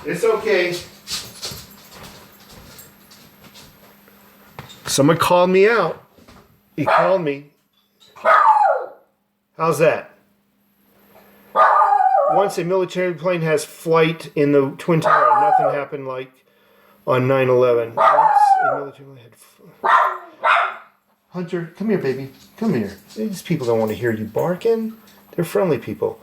It's okay. Someone called me out. He called me. How's that? Once a military plane has flight in the Twin Tower, nothing happened like on 9/11. Once a military plane had Hunter, come here, baby. Come here. These people don't want to hear you barking. They're friendly people.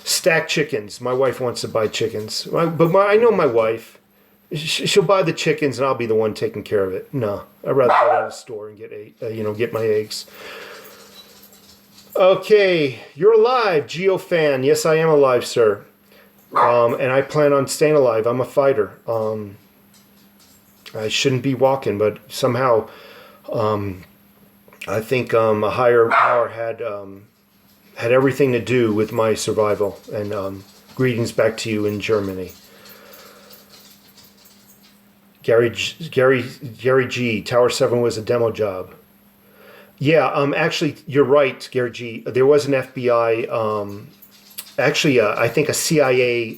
Stack chickens. My wife wants to buy chickens. But I know my wife. She'll buy the chickens and I'll be the one taking care of it. No, I'd rather go to the store and get my eggs. Okay, you're alive, Geo fan. Yes, I am alive, sir. And I plan on staying alive. I'm a fighter. I shouldn't be walking, but somehow I think a higher power had everything to do with my survival. And greetings back to you in Germany. Gary G, Tower 7 was a demo job. Yeah, actually, you're right, Gary G. There was an FBI, I think a CIA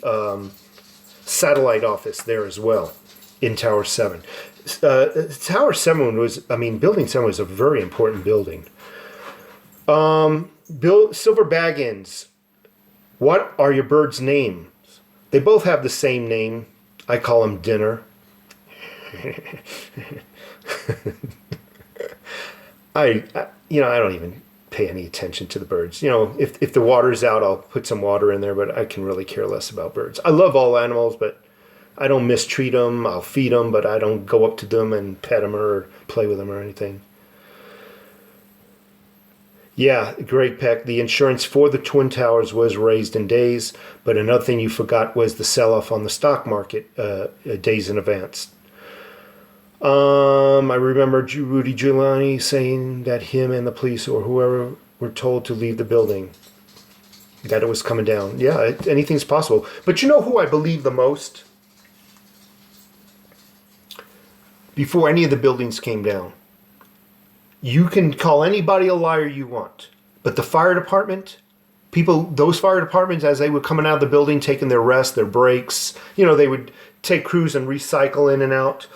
satellite office there as well in Tower 7. Tower 7 Building 7 was a very important building. Silver Baggins, what are your birds' names? They both have the same name. I call them dinner. I don't even pay any attention to the birds. If the water's out, I'll put some water in there, but I can really care less about birds. I love all animals, but I don't mistreat them. I'll feed them, but I don't go up to them and pet them or play with them or anything. Yeah, Greg Peck, the insurance for the Twin Towers was raised in days, but another thing you forgot was the sell-off on the stock market days in advance. I remember Rudy Giuliani saying that him and the police or whoever were told to leave the building, that it was coming down. Yeah, anything's possible. But you know who I believe the most? Before any of the buildings came down. You can call anybody a liar you want, but the fire department, those fire departments, as they were coming out of the building, taking their rest, their breaks, they would take crews and recycle in and out,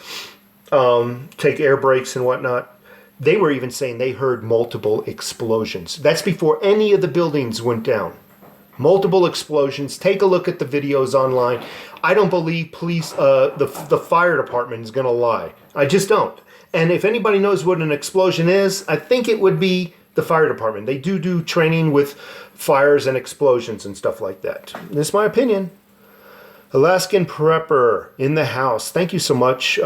take air breaks and whatnot. They were even saying they heard multiple explosions. That's before any of the buildings went down. Multiple explosions. Take a look at the videos online. I don't believe the fire department is going to lie. I just don't. And if anybody knows what an explosion is, I think it would be the fire department. They do training with fires and explosions and stuff like that. That's my opinion. Alaskan Prepper in the house. Thank you so much,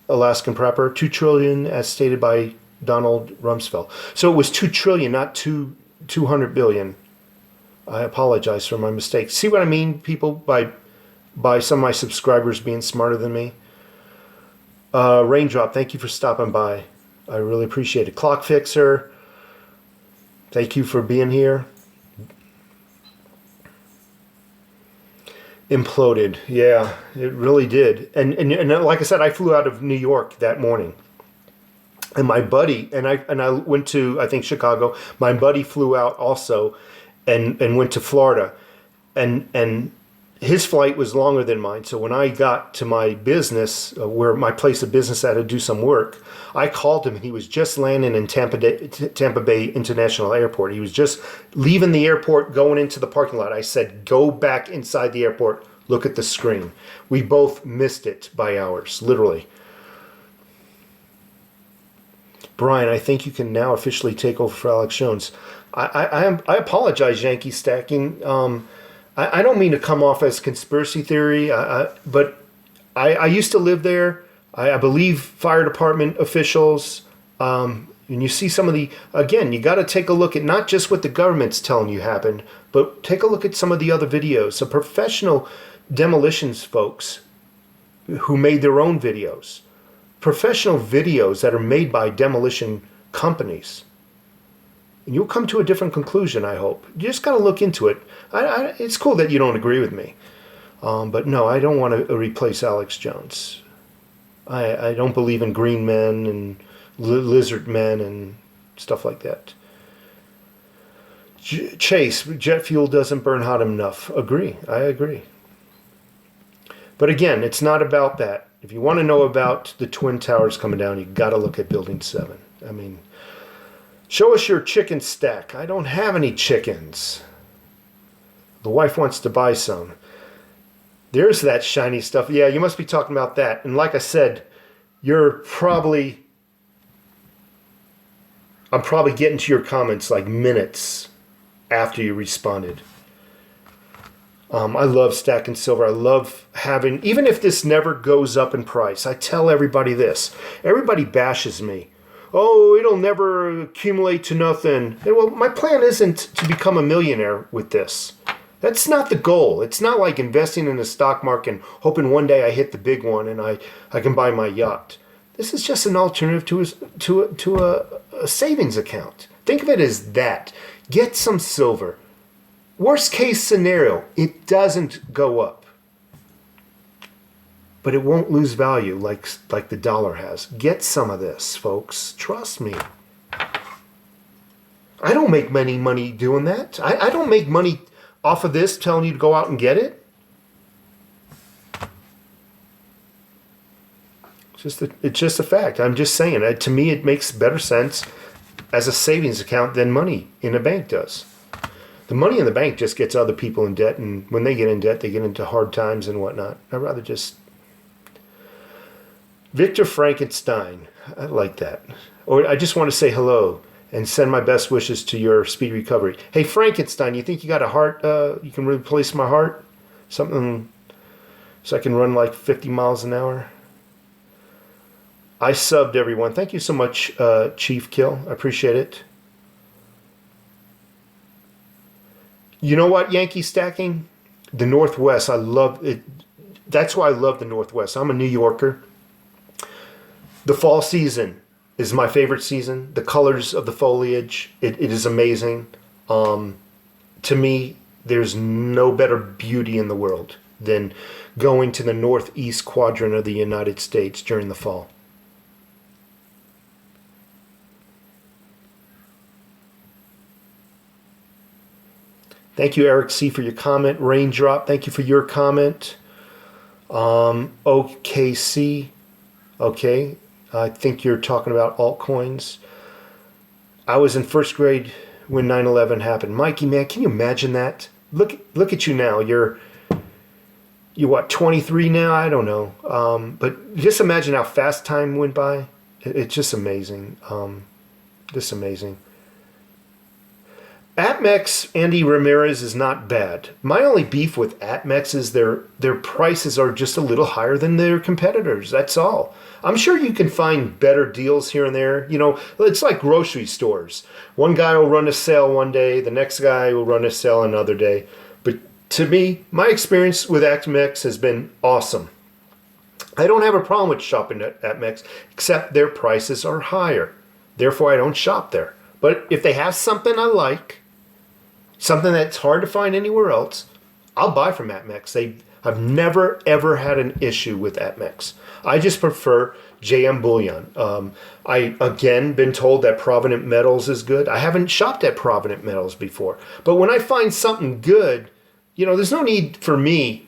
Alaskan Prepper. 2 trillion as stated by Donald Rumsfeld. So it was 2 trillion, not 200 billion. I apologize for my mistake. See what I mean, people, by some of my subscribers being smarter than me? Raindrop, thank you for stopping by. I really appreciate it. Clock Fixer, thank you for being here. Imploded. Yeah, it really did. And like I said, I flew out of New York that morning. And my buddy, and I went to, I think, Chicago. My buddy flew out also and went to Florida. And his flight was longer than mine. So when I got to my business, where my place of business had to do some work, I called him and he was just landing in Tampa Bay International Airport. He was just leaving the airport, going into the parking lot. I said, go back inside the airport, look at the screen. We both missed it by hours, literally. Brian, I think you can now officially take over for Alex Jones. I apologize, Yankee Stacking. I don't mean to come off as conspiracy theory, but I used to live there. I believe fire department officials. And you see some of the, again, you got to take a look at not just what the government's telling you happened, but take a look at some of the other videos. So professional demolitions folks who made their own videos. Professional videos that are made by demolition companies. And you'll come to a different conclusion, I hope. You just got to look into it. It's cool that you don't agree with me. But no, I don't want to replace Alex Jones. I don't believe in green men and lizard men and stuff like that. Chase, jet fuel doesn't burn hot enough. Agree. I agree. But again, it's not about that. If you want to know about the Twin Towers coming down, you got to look at Building 7. I mean, show us your chicken stack. I don't have any chickens. The wife wants to buy some. There's that shiny stuff. Yeah, you must be talking about that. And like I said, I'm probably getting to your comments like minutes after you responded. I love stacking silver. I love having, even if this never goes up in price, I tell everybody this. Everybody bashes me. Oh, it'll never accumulate to nothing. And well, my plan isn't to become a millionaire with this. That's not the goal. It's not like investing in the stock market and hoping one day I hit the big one and I can buy my yacht. This is just an alternative to a savings account. Think of it as that. Get some silver. Worst case scenario, it doesn't go up. But it won't lose value like the dollar has. Get some of this, folks. Trust me. I don't make any money doing that. I don't make money off of this telling you to go out and get it. It's just a fact. I'm just saying. To me, it makes better sense as a savings account than money in a bank does. The money in the bank just gets other people in debt, and when they get in debt, they get into hard times and whatnot. I'd rather just... Victor Frankenstein. I like that. Or I just want to say hello and send my best wishes to your speedy recovery. Hey, Frankenstein, you think you got a heart? You can replace my heart? Something so I can run like 50 miles an hour? I subbed everyone. Thank you so much, Chief Kill. I appreciate it. You know what, Yankee Stacking? The Northwest, I love it. That's why I love the Northwest. I'm a New Yorker. The fall season is my favorite season. The colors of the foliage, it is amazing. To me, there's no better beauty in the world than going to the northeast quadrant of the United States during the fall. Thank you, Eric C., for your comment. Raindrop, thank you for your comment. OKC, okay. I think you're talking about altcoins. I was in first grade when 9/11 happened. Mikey, man, can you imagine that? Look at you now. You're what, 23 now? I don't know. But just imagine how fast time went by. It's just amazing. Just amazing. APMEX, Andy Ramirez, is not bad. My only beef with APMEX is their prices are just a little higher than their competitors. That's all. I'm sure you can find better deals here and there. You know, it's like grocery stores. One guy will run a sale one day, the next guy will run a sale another day. But to me, my experience with APMEX has been awesome. I don't have a problem with shopping at APMEX, except their prices are higher. Therefore, I don't shop there. But if they have something I like, something that's hard to find anywhere else, I'll buy from APMEX. I've never, ever had an issue with APMEX. I just prefer JM Bullion. I, again, been told that Provident Metals is good. I haven't shopped at Provident Metals before. But when I find something good, you know, there's no need for me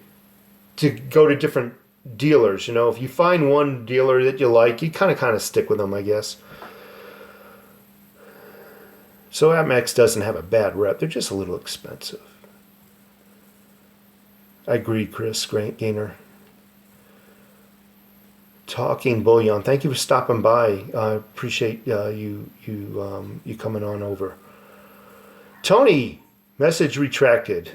to go to different dealers. You know, if you find one dealer that you like, you kind of stick with them, I guess. So APMEX doesn't have a bad rep. They're just a little expensive. I agree, Chris Gainer. Talking Bullion. Thank you for stopping by. I appreciate you coming on over. Tony, message retracted.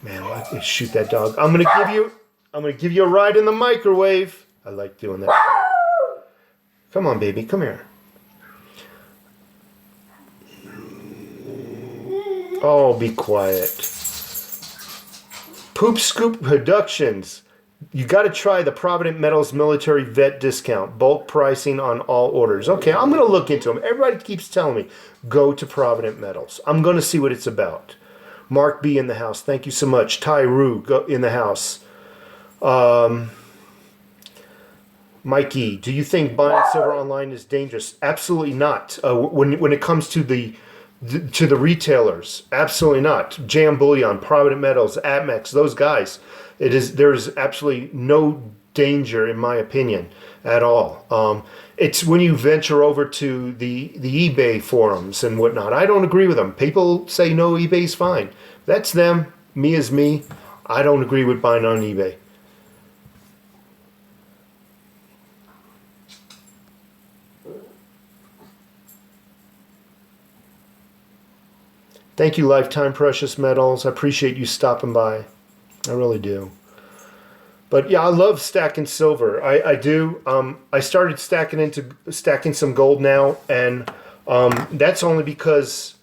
Man, I shoot that dog. I'm gonna give you a ride in the microwave. I like doing that. Come on, baby, come here. Oh, be quiet. Poop Scoop Productions. You got to try the Provident Metals Military Vet Discount. Bulk pricing on all orders. Okay, I'm going to look into them. Everybody keeps telling me, go to Provident Metals. I'm going to see what it's about. Mark B. in the house. Thank you so much. Ty Rue in the house. Mikey, do you think buying silver online is dangerous? Absolutely not. When it comes to the retailers, absolutely not. Jam Bullion, Provident Metals, Admex, those guys. There's absolutely no danger, in my opinion, at all. It's when you venture over to the eBay forums and whatnot. I don't agree with them. People say no, eBay's fine. That's them. Me is me. I don't agree with buying on eBay. Thank you, Lifetime Precious Metals. I appreciate you stopping by. I really do. But yeah, I love stacking silver. I do. I started stacking some gold now, and that's only because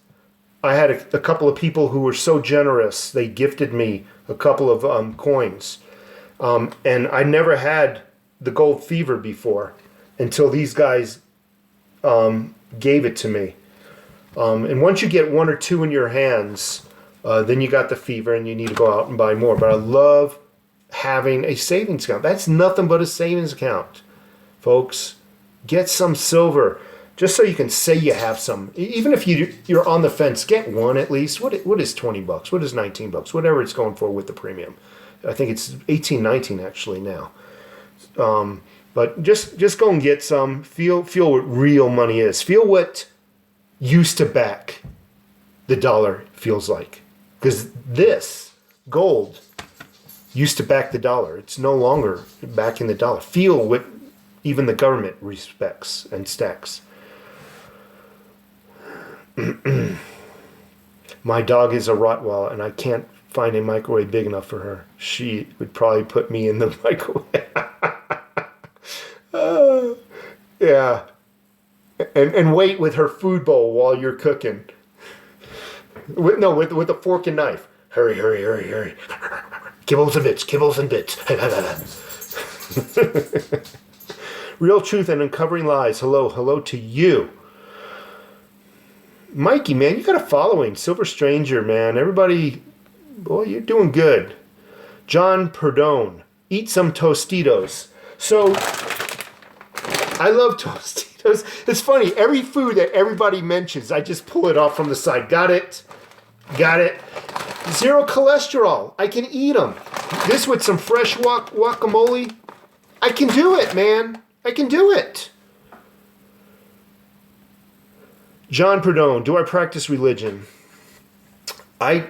I had a couple of people who were so generous. They gifted me a couple of coins, and I never had the gold fever before until these guys gave it to me. And once you get one or two in your hands, then you got the fever and you need to go out and buy more. But I love having a savings account. That's nothing but a savings account, folks. Get some silver just so you can say you have some. Even if you're on the fence, get one at least. What is $20? What is $19? Whatever it's going for with the premium. I think it's $18, $19 actually now. But just go and get some. Feel what real money is. Feel what used to back the dollar feels like. Because this gold used to back the dollar. It's no longer backing the dollar. Feel what even the government respects and stacks. My dog is a Rottweiler, and I can't find a microwave big enough for her. She would probably put me in the microwave. Yeah. And wait with her food bowl while you're cooking. With a fork and knife. Hurry, hurry, hurry, hurry. Kibbles and bits, kibbles and bits. Real truth and uncovering lies. Hello to you. Mikey, man, you got a following. Silver Stranger, man. Everybody, boy, you're doing good. John Perdone. Eat some Tostitos. So, I love Tostitos. It's funny. Every food that everybody mentions, I just pull it off from the side. Got it. Zero cholesterol. I can eat them. This with some fresh guacamole. I can do it, man. I can do it. John Perdone, do I practice religion? I